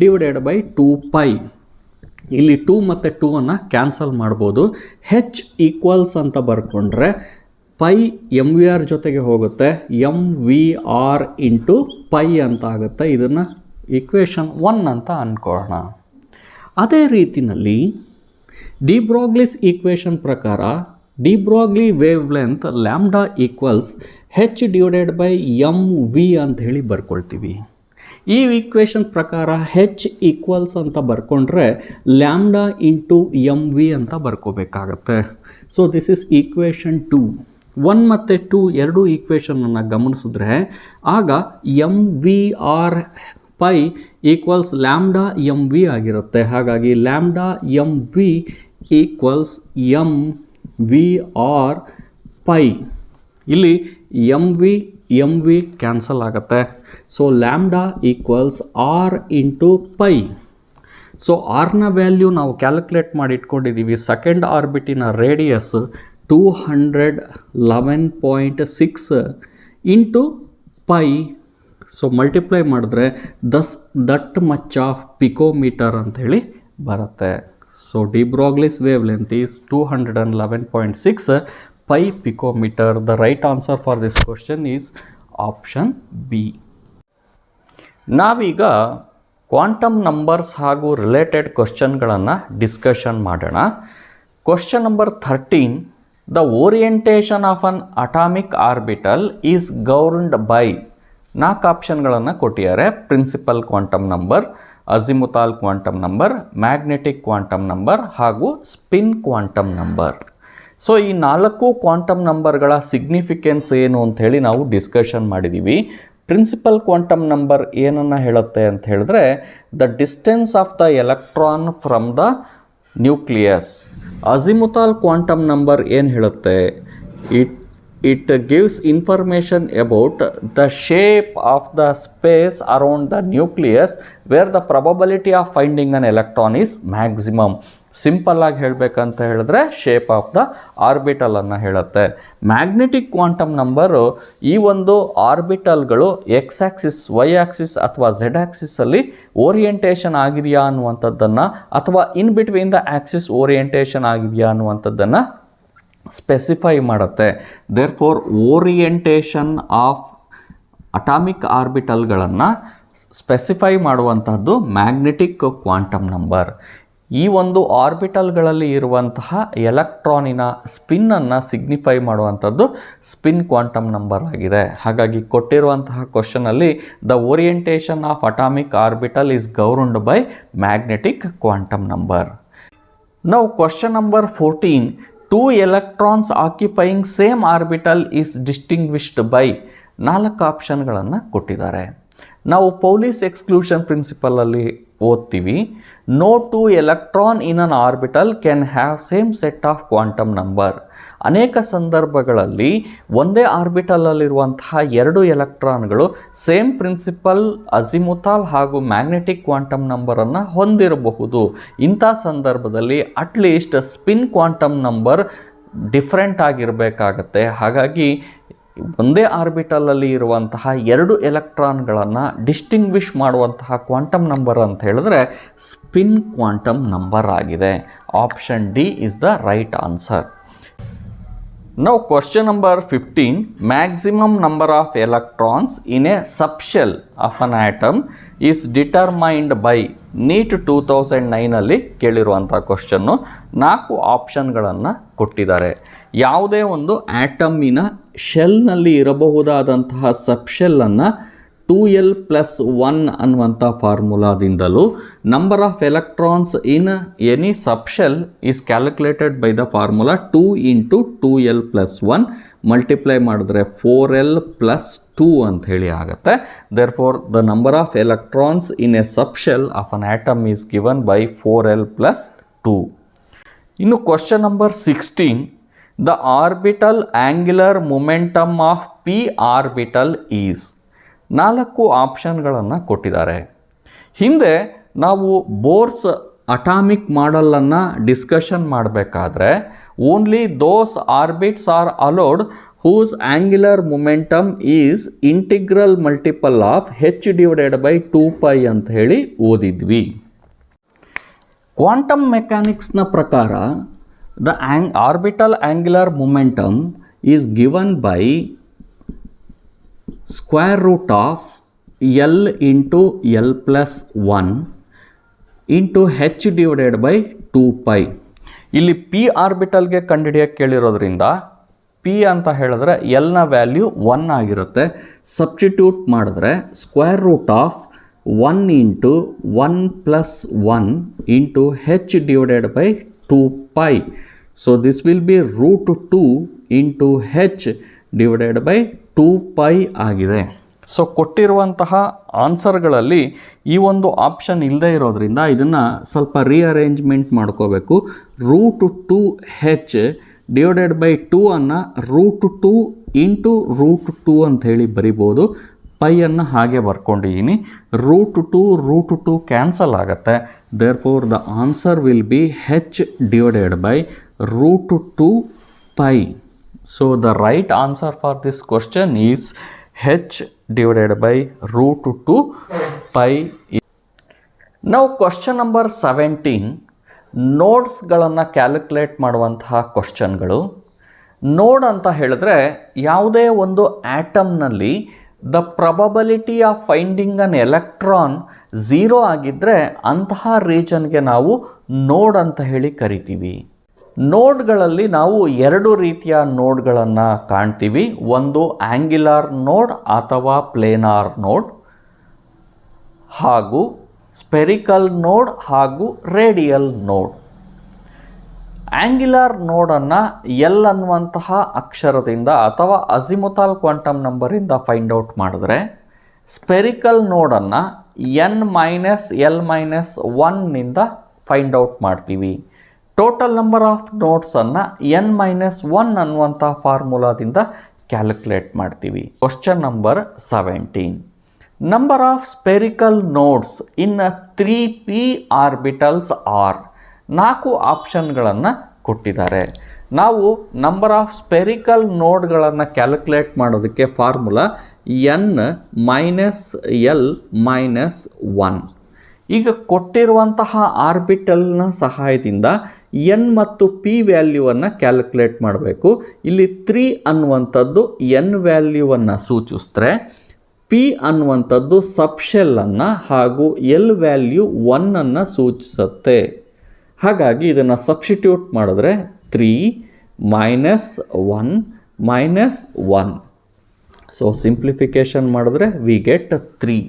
divided by 2π. ಇಲ್ಲಿ 2 ಮತ್ತು 2 ಅನ್ನು ಕ್ಯಾನ್ಸಲ್ ಮಾಡ್ಬೋದು. ಹೆಚ್ ಈಕ್ವಲ್ಸ್ ಅಂತ ಬರ್ಕೊಂಡ್ರೆ ಪೈ MVR ಜೊತೆಗೆ ಹೋಗುತ್ತೆ, MVR ಇಂಟು ಪೈ ಅಂತ ಆಗುತ್ತೆ. ಇದನ್ನು ಈಕ್ವೇಷನ್ 1 ಅಂತ ಅಂದ್ಕೊಳ್ಳೋಣ. ಅದೇ ರೀತಿಯಲ್ಲಿ ಡಿ ಬ್ರಾಗ್ಲಿಸ್ ಈಕ್ವೇಷನ್ ಪ್ರಕಾರ D Broglie wave length lambda equals h divided by MV ಅಂತ ಹೇಳಿ ಬರ್ಕೊಳ್ತೀವಿ. ಈ ಈಕ್ವೇಷನ್ ಪ್ರಕಾರ ಹೆಚ್ ಈಕ್ವಲ್ಸ್ ಅಂತ ಬರ್ಕೊಂಡ್ರೆ ಲ್ಯಾಂಬ್ಡಾ ಇಂಟು MV ಅಂತ ಬರ್ಕೋಬೇಕಾಗತ್ತೆ. So this is equation 2. 1 ಮತ್ತು 2 ಎರಡೂ ಈಕ್ವೇಷನನ್ನು ಗಮನಿಸಿದ್ರೆ ಆಗ MVR pi equals lambda MV ಆಗಿರುತ್ತೆ. ಹಾಗಾಗಿ lambda MV equals MVR pi. ಇಲ್ಲಿ MV ಕ್ಯಾನ್ಸಲ್ ಆಗುತ್ತೆ. So lambda equals R into pi. So ಆರ್ನ ವ್ಯಾಲ್ಯೂ ನಾವು ಕ್ಯಾಲ್ಕುಲೇಟ್ ಮಾಡಿ ಇಟ್ಕೊಂಡಿದ್ದೀವಿ. ಸೆಕೆಂಡ್ ಆರ್ಬಿಟಿನ radius 211.6 into pi. So multiply ಮಾಡಿದ್ರೆ ದಟ್ ಮಚ್ ಆಫ್ ಪಿಕೋಮೀಟರ್ ಅಂಥೇಳಿ ಬರುತ್ತೆ. So de Broglie's wavelength is 211.6 pi picometer. The right answer for this question is option B. ನಾವೀಗ quantum numbers ಹಾಗೂ related ಕ್ವಶನ್ಗಳನ್ನು discussion ಮಾಡೋಣ. Question number 13. The orientation of an atomic orbital is governed by. 4 ಆಪ್ಷನ್ಗಳನ್ನು ಕೊಟ್ಟಿದ್ದಾರೆ. Principal quantum number, azimuthal quantum number, magnetic quantum number ಹಾಗೂ spin quantum number. So ಈ 4 quantum ನಂಬರ್ಗಳ significance ಏನು ಅಂಥೇಳಿ ನಾವು ಡಿಸ್ಕಷನ್ ಮಾಡಿದ್ದೀವಿ. ಪ್ರಿನ್ಸಿಪಲ್ ಕ್ವಾಂಟಮ್ ನಂಬರ್ ಏನನ್ನು ಹೇಳುತ್ತೆ ಅಂತ ಹೇಳಿದ್ರೆ the distance of the electron from the nucleus. Azimuthal quantum number ಏನು ಹೇಳುತ್ತೆ? it gives information about the shape of the space around the nucleus where the probability of finding an electron is maximum. Simple ಆಗಿ ಹೇಳಬೇಕಂತ ಹೇಳಿದ್ರೆ shape of the orbital ಅನ್ನು ಹೇಳುತ್ತೆ. Magnetic quantum number ಈ ಒಂದು ಆರ್ಬಿಟಲ್ಗಳು x axis, y axis ಅಥವಾ z ಆಕ್ಸಿಸಲ್ಲಿ orientation ಆಗಿದೆಯಾ ಅನ್ನುವಂಥದ್ದನ್ನು ಅಥವಾ in between the axis orientation ಆಗಿದೆಯಾ ಅನ್ನುವಂಥದ್ದನ್ನು ಸ್ಪೆಸಿಫೈ ಮಾಡುತ್ತೆ. Therefore orientation of atomic ಆರ್ಬಿಟಲ್ಗಳನ್ನು ಸ್ಪೆಸಿಫೈ ಮಾಡುವಂತಹದ್ದು ಮ್ಯಾಗ್ನೆಟಿಕ್ ಕ್ವಾಂಟಮ್ ನಂಬರ್. ಈ ಒಂದು ಆರ್ಬಿಟಲ್ಗಳಲ್ಲಿ ಇರುವಂತಹ ಎಲೆಕ್ಟ್ರಾನಿನ ಸ್ಪಿನ್ನನ್ನು ಸಿಗ್ನಿಫೈ ಮಾಡುವಂಥದ್ದು ಸ್ಪಿನ್ ಕ್ವಾಂಟಮ್ ನಂಬರ್ ಆಗಿದೆ. ಹಾಗಾಗಿ ಕೊಟ್ಟಿರುವಂತಹ ಕ್ವಶನಲ್ಲಿ the orientation of atomic orbital is governed by magnetic quantum number. ನಾವು question number 14. 2 electrons occupying same orbital is distinguished by. 4 ಆಪ್ಷನ್ಗಳನ್ನು ಕೊಟ್ಟಿದ್ದಾರೆ. ನಾವು ಪೌಲಿಸ್ ಎಕ್ಸ್ಕ್ಲೂಷನ್ ಪ್ರಿನ್ಸಿಪಲಲ್ಲಿ ಓದ್ತೀವಿ. No two electron in an orbital can have same set of quantum number. ಅನೇಕ ಸಂದರ್ಭಗಳಲ್ಲಿ ಒಂದೇ ಆರ್ಬಿಟಲಲ್ಲಿರುವಂತಹ ಎರಡು ಎಲೆಕ್ಟ್ರಾನ್ಗಳು ಸೇಮ್ ಪ್ರಿನ್ಸಿಪಲ್ ಅಜಿಮುಥಾಲ್ ಹಾಗೂ ಮ್ಯಾಗ್ನೆಟಿಕ್ ಕ್ವಾಂಟಮ್ ನಂಬರನ್ನು ಹೊಂದಿರಬಹುದು. ಇಂಥ ಸಂದರ್ಭದಲ್ಲಿ at least spin quantum number different ಆಗಿರಬೇಕಾಗತ್ತೆ. ಹಾಗಾಗಿ ಒಂದೇ ಆರ್ಬಿಟಲಲ್ಲಿ ಇರುವಂತಹ ಎರಡು ಎಲೆಕ್ಟ್ರಾನ್ಗಳನ್ನು ಡಿಸ್ಟಿಂಗ್ವಿಷ್ ಮಾಡುವಂತಹ ಕ್ವಾಂಟಮ್ ನಂಬರ್ ಅಂತ ಹೇಳಿದ್ರೆ ಸ್ಪಿನ್ ಕ್ವಾಂಟಮ್ ನಂಬರ್ ಆಗಿದೆ. Option D is the right answer. Now question number 15, maximum number of electrons in a subshell of an atom is determined by NEET 2009 ಅಲ್ಲಿ ಕೇಳಿರುವಂಥ ಕ್ವಶನ್ನು. 4 ಆಪ್ಷನ್ಗಳನ್ನು ಕೊಟ್ಟಿದ್ದಾರೆ. ಯಾವುದೇ ಒಂದು ಆಟಮಿನ ಶೆಲ್ನಲ್ಲಿ ಇರಬಹುದಾದಂತಹ ಸಬ್ಶೆಲ್ಲನ್ನು 2l+1 ಅನ್ನುವಂಥ ಫಾರ್ಮುಲಾದಿಂದಲೂ number of electrons in any subshell is calculated by the formula 2 × 2l+1 multiply ಮಾಡಿದ್ರೆ 4l+2 ಅಂತ ಹೇಳಿ ಆಗುತ್ತೆ. Therefore the number of electrons in a subshell of an atom is given by 4l+2. ಇನ್ನು question number 16, the orbital angular momentum of p orbital is. 4 ಆಪ್ಷನ್ಗಳನ್ನು ಕೊಟ್ಟಿದ್ದಾರೆ. ಹಿಂದೆ ನಾವು Bohr's atomic ಮಾಡೆಲನ್ನು ಡಿಸ್ಕಷನ್ ಮಾಡಬೇಕಾದ್ರೆ only those orbits are allowed whose angular momentum is integral multiple of h/2π ಅಂತ ಹೇಳಿ ಓದಿದ್ವಿ. Quantum ಮೆಕ್ಯಾನಿಕ್ಸ್ನ ಪ್ರಕಾರ the orbital angular momentum is given by square root of L into L+1 into h/2π. ಇಲ್ಲಿ P ಆರ್ಬಿಟಲ್ಗೆ ಕಂಡುಹಿಡಿಯಕ್ಕೆ ಕೇಳಿರೋದ್ರಿಂದ P ಅಂತ ಹೇಳಿದ್ರೆ ಎಲ್ನ value 1 ಆಗಿರುತ್ತೆ. Substitute ಮಾಡಿದ್ರೆ square root of 1 × 1+1 into h/2π. So this will be √2 into h/2π ಆಗಿದೆ. So ಕೊಟ್ಟಿರುವಂತಹ ಆನ್ಸರ್ಗಳಲ್ಲಿ ಈ ಒಂದು option ಇಲ್ಲದೆ ಇರೋದ್ರಿಂದ ಇದನ್ನು ಸ್ವಲ್ಪ ರೀಅರೇಂಜ್ಮೆಂಟ್ ಮಾಡ್ಕೋಬೇಕು. √2h/2 ಅನ್ನು √2 × √2 ಅಂತ ಹೇಳಿ ಬರಿಬೋದು. ಪೈಯನ್ನು ಹಾಗೆ ಬರ್ಕೊಂಡಿದ್ದೀನಿ. √2 ಕ್ಯಾನ್ಸಲ್ ಆಗುತ್ತೆ. Therefore the answer will B h/√2π. So the right answer for this question is h/√2π. Now question number 17, ನೋಡ್ಸ್ಗಳನ್ನು ಕ್ಯಾಲ್ಕುಲೇಟ್ ಮಾಡುವಂತಹ ಕ್ವಶನ್ಗಳು. ನೋಡ್ ಅಂತ ಹೇಳಿದ್ರೆ ಯಾವುದೇ ಒಂದು ಆಟಮ್ನಲ್ಲಿ the probability of finding an electron 0 ಆಗಿದ್ದರೆ ಅಂತಹ ರೀಜನ್ಗೆ ನಾವು ನೋಡ್ ಅಂತ ಹೇಳಿ ಕರಿತೀವಿ. ನೋಡ್ಗಳಲ್ಲಿ ನಾವು 2 ರೀತಿಯ ನೋಡ್ಗಳನ್ನು ಕಾಣ್ತೀವಿ. ಒಂದು ಆಂಗ್ಯುಲಾರ್ ನೋಡ್ ಅಥವಾ ಪ್ಲೇನಾರ್ ನೋಡ್, ಹಾಗೂ ಸ್ಪೆರಿಕಲ್ ನೋಡ್ ಹಾಗೂ ರೇಡಿಯಲ್ ನೋಡ್. ಆಂಗ್ಯುಲಾರ್ ನೋಡನ್ನು ಎಲ್ ಅನ್ನುವಂತಹ ಅಕ್ಷರದಿಂದ ಅಥವಾ ಅಜಿಮುಥಾಲ್ ಕ್ವಾಂಟಮ್ ನಂಬರಿಂದ ಫೈಂಡ್ ಔಟ್ ಮಾಡಿದ್ರೆ, ಸ್ಪೆರಿಕಲ್ ನೋಡನ್ನು n-l-1ನಿಂದ ಫೈಂಡ್ ಔಟ್ ಮಾಡ್ತೀವಿ. ಟೋಟಲ್ ನಂಬರ್ ಆಫ್ ನೋಡ್ಸನ್ನು n-1 ಅನ್ನುವಂಥ ಫಾರ್ಮುಲಾದಿಂದ ಕ್ಯಾಲ್ಕುಲೇಟ್ ಮಾಡ್ತೀವಿ. Question number 17, number of spherical nodes in 3p orbitals are. 4 ಆಪ್ಷನ್ಗಳನ್ನು ಕೊಟ್ಟಿದ್ದಾರೆ. ನಾವು ನಂಬರ್ ಆಫ್ ಸ್ಪೆರಿಕಲ್ ನೋಡ್ಗಳನ್ನು ಕ್ಯಾಲ್ಕುಲೇಟ್ ಮಾಡೋದಕ್ಕೆ ಫಾರ್ಮುಲಾ n-l-1. ಈಗ ಕೊಟ್ಟಿರುವಂತಹ ಆರ್ಬಿಟಲ್ನ ಸಹಾಯದಿಂದ n ಮತ್ತು p ವ್ಯಾಲ್ಯೂವನ್ನು ಕ್ಯಾಲ್ಕುಲೇಟ್ ಮಾಡಬೇಕು. ಇಲ್ಲಿ 3 ಅನ್ನುವಂಥದ್ದು n ವ್ಯಾಲ್ಯೂವನ್ನು ಸೂಚಿಸಿದ್ರೆ, p ಅನ್ನುವಂಥದ್ದು ಸಬ್ಶೆಲ್ಲನ್ನು ಹಾಗೂ l ವ್ಯಾಲ್ಯೂ 1 ಅನ್ನು ಸೂಚಿಸುತ್ತೆ. ಹಾಗಾಗಿ ಇದನ್ನು ಸಬ್ಸ್ಟಿಟ್ಯೂಟ್ ಮಾಡಿದ್ರೆ 3 - 1 - 1. ಸೊ ಸಿಂಪ್ಲಿಫಿಕೇಶನ್ ಮಾಡಿದ್ರೆ ವಿ ಗೆಟ್ 3.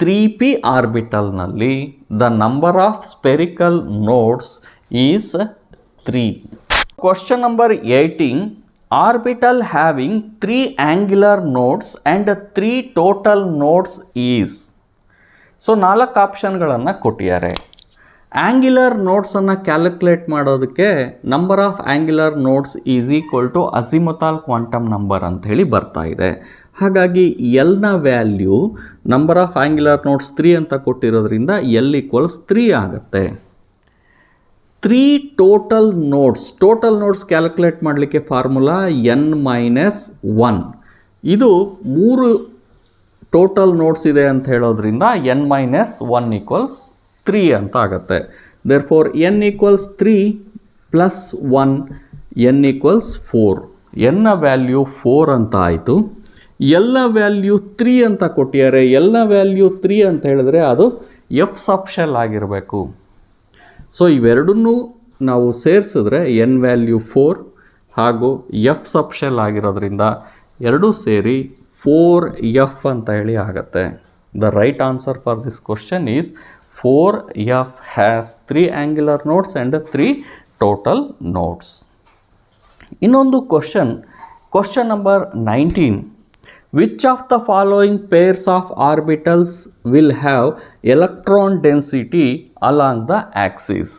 3p ಆರ್ಬಿಟಲ್ನಲ್ಲಿ the number of spherical nodes is 3. Question number 18, orbital having 3 angular nodes and 3 total nodes is. So 4 ಆಪ್ಷನ್ಗಳನ್ನು ಕೊಟ್ಟಿದ್ದಾರೆ. ಆ್ಯಂಗ್ಯುಲರ್ ನೋಡ್ಸನ್ನು ಕ್ಯಾಲ್ಕುಲೇಟ್ ಮಾಡೋದಕ್ಕೆ number of angular nodes is equal to azimuthal quantum number ಅಂಥೇಳಿ ಬರ್ತಾ ಇದೆ. ಹಾಗಾಗಿ ಎಲ್ನ value number of angular nodes 3 ಅಂತ ಕೊಟ್ಟಿರೋದ್ರಿಂದ ಎಲ್ ಈಕ್ವಲ್ಸ್ 3 ಆಗುತ್ತೆ. 3 ಟೋಟಲ್ ನೋಡ್ಸ್ ಕ್ಯಾಲ್ಕುಲೇಟ್ ಮಾಡಲಿಕ್ಕೆ ಫಾರ್ಮುಲಾ n-1. ಇದು 3 ಟೋಟಲ್ ನೋಡ್ಸ್ ಇದೆ ಅಂತ ಹೇಳೋದ್ರಿಂದ n-1 ಈಕ್ವಲ್ಸ್ 3 ಅಂತ ಆಗುತ್ತೆ. Therefore n equals 3 plus 1 n equals 4. n value 4 ಅಂತ ಆಯಿತು. ಎಲ್ಲ ವ್ಯಾಲ್ಯೂ 3 ಅಂತ ಕೊಟ್ಟಿದ್ದಾರೆ. ಎಲ್ಲ ವ್ಯಾಲ್ಯೂ 3 ಅಂತ ಹೇಳಿದ್ರೆ ಅದು ಎಫ್ ಸಬ್ಶೆಲ್ ಆಗಿರಬೇಕು. ಸೊ ಇವೆರಡನ್ನೂ ನಾವು ಸೇರಿಸಿದ್ರೆ n ವ್ಯಾಲ್ಯೂ 4 ಹಾಗೂ ಎಫ್ ಸಬ್ಶೆಲ್ ಆಗಿರೋದ್ರಿಂದ ಎರಡೂ ಸೇರಿ 4f ಅಂತ ಹೇಳಿ ಆಗುತ್ತೆ. The right answer for this question is 4f has 3 angular nodes and 3 total nodes. ಇನ್ನೊಂದು question number 19. Which of the following pairs of orbitals will have electron density along the axis?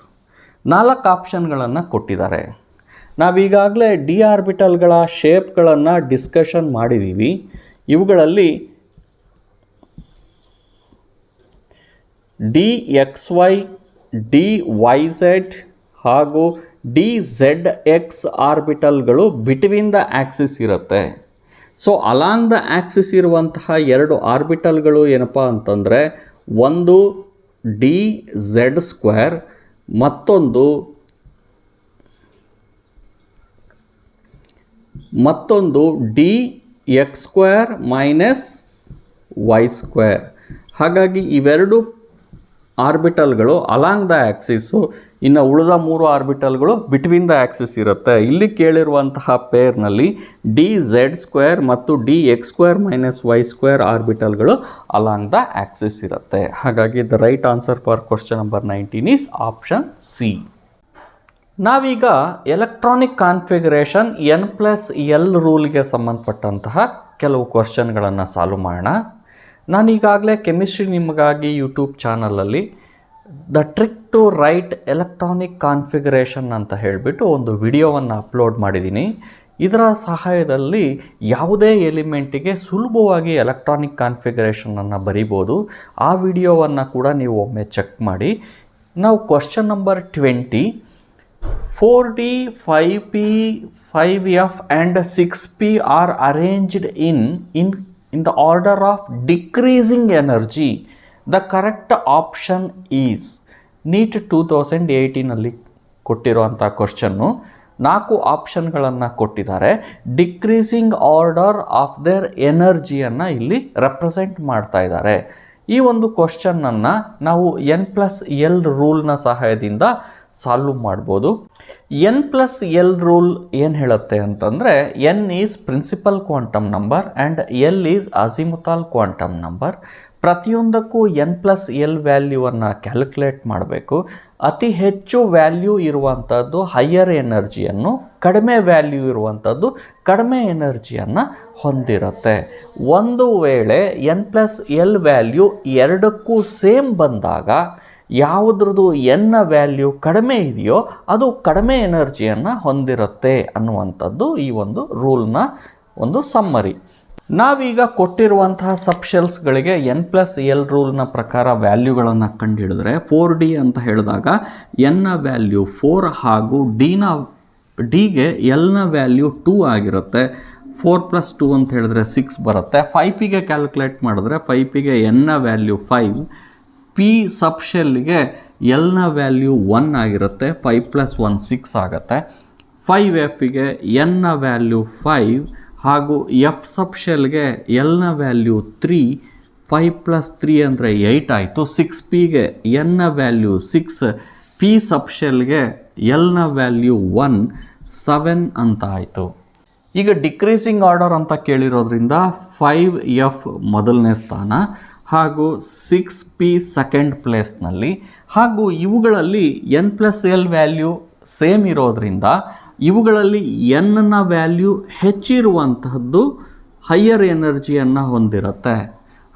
4 ಆಪ್ಷನ್ಗಳನ್ನು ಕೊಟ್ಟಿದ್ದಾರೆ. ನಾವೀಗಾಗಲೇ D ಆರ್ಬಿಟಲ್ಗಳ ಶೇಪ್ಗಳನ್ನು discussion ಮಾಡಿದ್ದೀವಿ. ಇವುಗಳಲ್ಲಿ DXY, DYZ ಹಾಗೂ DZX ಆರ್ಬಿಟಲ್ಗಳು between the axis ಇರುತ್ತೆ. So along the Axis ಇರುವಂತಹ 2 ಆರ್ಬಿಟಲ್ಗಳು ಏನಪ್ಪ ಅಂತಂದರೆ, ಒಂದು DZ2 ಮತ್ತೊಂದು DX2 ಮೈನಸ್ Y2. ಹಾಗಾಗಿ ಇವೆರಡು ಆರ್ಬಿಟಲ್ಗಳು ಅಲಾಂಗ್ ದ ಆಕ್ಸಿಸು, ಇನ್ನು ಉಳಿದ 3 ಆರ್ಬಿಟಲ್ಗಳು ಬಿಟ್ವೀನ್ ದ ಆಕ್ಸಿಸ್ ಇರುತ್ತೆ. ಇಲ್ಲಿ ಕೇಳಿರುವಂತಹ ಪೇರ್ನಲ್ಲಿ DZ2 ಮತ್ತು DX2 ಮೈನಸ್ Y2 ಆರ್ಬಿಟಲ್ಗಳು ಅಲಾಂಗ್ ದ ಆಕ್ಸಿಸ್ ಇರುತ್ತೆ. ಹಾಗಾಗಿ the right answer for question number 19 is option C. ನಾವೀಗ ಎಲೆಕ್ಟ್ರಾನಿಕ್ ಕಾನ್ಫಿಗರೇಷನ್ n+l ರೂಲ್ಗೆ ಸಂಬಂಧಪಟ್ಟಂತಹ ಕೆಲವು ಕ್ವಶನ್ಗಳನ್ನು ಸಾಲ್ವ್ ಮಾಡೋಣ. ನಾನೀಗಾಗಲೇ ಕೆಮಿಸ್ಟ್ರಿ ನಿಮಗಾಗಿ ಯೂಟ್ಯೂಬ್ ಚಾನಲಲ್ಲಿ the trick to write electronic configuration ಅಂತ ಹೇಳಿಬಿಟ್ಟು ಒಂದು ವಿಡಿಯೋವನ್ನು ಅಪ್ಲೋಡ್ ಮಾಡಿದ್ದೀನಿ. ಇದರ ಸಹಾಯದಲ್ಲಿ ಯಾವುದೇ ಎಲಿಮೆಂಟಿಗೆ ಸುಲಭವಾಗಿ ಎಲೆಕ್ಟ್ರಾನಿಕ್ ಕಾನ್ಫಿಗರೇಷನನ್ನು ಬರಿಬೋದು. ಆ ವಿಡಿಯೋವನ್ನು ಕೂಡ ನೀವು ಒಮ್ಮೆ ಚೆಕ್ ಮಾಡಿ. ನಾವು question number 20. 4D, 5P, 5F and 6P are arranged in the order of decreasing energy. The correct option is NEET 2018 ಕೊಟ್ಟಿರುವಂಥ ಕ್ವಶನ್ನು 4 ಆಪ್ಷನ್ಗಳನ್ನು ಕೊಟ್ಟಿದ್ದಾರೆ. ಡಿಕ್ರೀಸಿಂಗ್ ಆರ್ಡರ್ ಆಫ್ ದೇರ್ ಎನರ್ಜಿಯನ್ನು ಇಲ್ಲಿ ರೆಪ್ರೆಸೆಂಟ್ ಮಾಡ್ತಾ ಇದ್ದಾರೆ. ಈ ಒಂದು ಕ್ವಶನ್ನನ್ನು ನಾವು n+l ರೂಲ್ನ ಸಹಾಯದಿಂದ ಸಾಲ್ವ್ ಮಾಡ್ಬೋದು. n+l ರೂಲ್ ಏನು ಹೇಳುತ್ತೆ ಅಂತಂದರೆ, n is principal quantum number and l is azimuthal quantum number. ಪ್ರತಿಯೊಂದಕ್ಕೂ n+l ವ್ಯಾಲ್ಯೂವನ್ನು ಕ್ಯಾಲ್ಕುಲೇಟ್ ಮಾಡಬೇಕು. ಅತಿ ಹೆಚ್ಚು ವ್ಯಾಲ್ಯೂ ಇರುವಂಥದ್ದು ಹೈಯರ್ ಎನರ್ಜಿಯನ್ನು, ಕಡಿಮೆ ವ್ಯಾಲ್ಯೂ ಇರುವಂಥದ್ದು ಕಡಿಮೆ ಎನರ್ಜಿಯನ್ನು ಹೊಂದಿರುತ್ತೆ. ಒಂದು ವೇಳೆ n+l ವ್ಯಾಲ್ಯೂ ಎರಡಕ್ಕೂ ಸೇಮ್ ಬಂದಾಗ ಯಾವುದ್ರದ್ದು n ವ್ಯಾಲ್ಯೂ ಕಡಿಮೆ ಇದೆಯೋ ಅದು ಕಡಿಮೆ ಎನರ್ಜಿಯನ್ನು ಹೊಂದಿರುತ್ತೆ ಅನ್ನುವಂಥದ್ದು ಈ ಒಂದು ರೂಲ್ನ ಒಂದು ಸಮ್ಮರಿ. ನಾವೀಗ ಕೊಟ್ಟಿರುವಂತಹ ಸಬ್ಶೆಲ್ಸ್ಗಳಿಗೆ n+l ರೂಲ್ನ ಪ್ರಕಾರ ವ್ಯಾಲ್ಯೂಗಳನ್ನು ಕಂಡುಹಿಡಿದ್ರೆ, 4D ಅಂತ ಹೇಳಿದಾಗ n ವ್ಯಾಲ್ಯೂ 4 ಹಾಗೂ ಡಿಗೆ ಎಲ್ನ ವ್ಯಾಲ್ಯೂ 2 ಆಗಿರುತ್ತೆ. 4 + 2 ಅಂತ ಹೇಳಿದ್ರೆ 6 ಬರುತ್ತೆ. 5Pಗೆ ಕ್ಯಾಲ್ಕುಲೇಟ್ ಮಾಡಿದ್ರೆ 5Pಗೆ n ವ್ಯಾಲ್ಯೂ 5, P ಸಬ್ಶೆಲ್ಗೆ ಎಲ್ನ ವ್ಯಾಲ್ಯೂ 1 ಆಗಿರುತ್ತೆ. 5 + 1 6 ಆಗುತ್ತೆ. 5Fಗೆ n ವ್ಯಾಲ್ಯೂ 5 ಹಾಗೂ ಎಫ್ ಸಬ್ಶೆಲ್ಗೆ ಎಲ್ನ ವ್ಯಾಲ್ಯೂ 3, 5 + 3 ಅಂದರೆ 8 ಆಯಿತು. 6Pಗೆ n ವ್ಯಾಲ್ಯೂ 6, P ಸಬ್ಶೆಲ್ಗೆ ಎಲ್ನ ವ್ಯಾಲ್ಯೂ 1, 7 ಅಂತ ಆಯಿತು. ಈಗ ಡಿಕ್ರೀಸಿಂಗ್ ಆರ್ಡರ್ ಅಂತ ಕೇಳಿರೋದ್ರಿಂದ 5F ಮೊದಲನೇ ಸ್ಥಾನ ಹಾಗೂ 6P ಸೆಕೆಂಡ್ ಪ್ಲೇಸ್ನಲ್ಲಿ, ಹಾಗೂ ಇವುಗಳಲ್ಲಿ n+l ವ್ಯಾಲ್ಯೂ ಸೇಮ್ ಇರೋದ್ರಿಂದ ಇವುಗಳಲ್ಲಿ n ವ್ಯಾಲ್ಯೂ ಹೆಚ್ಚಿರುವಂತಹದ್ದು ಹೈಯರ್ ಎನರ್ಜಿಯನ್ನು ಹೊಂದಿರುತ್ತೆ.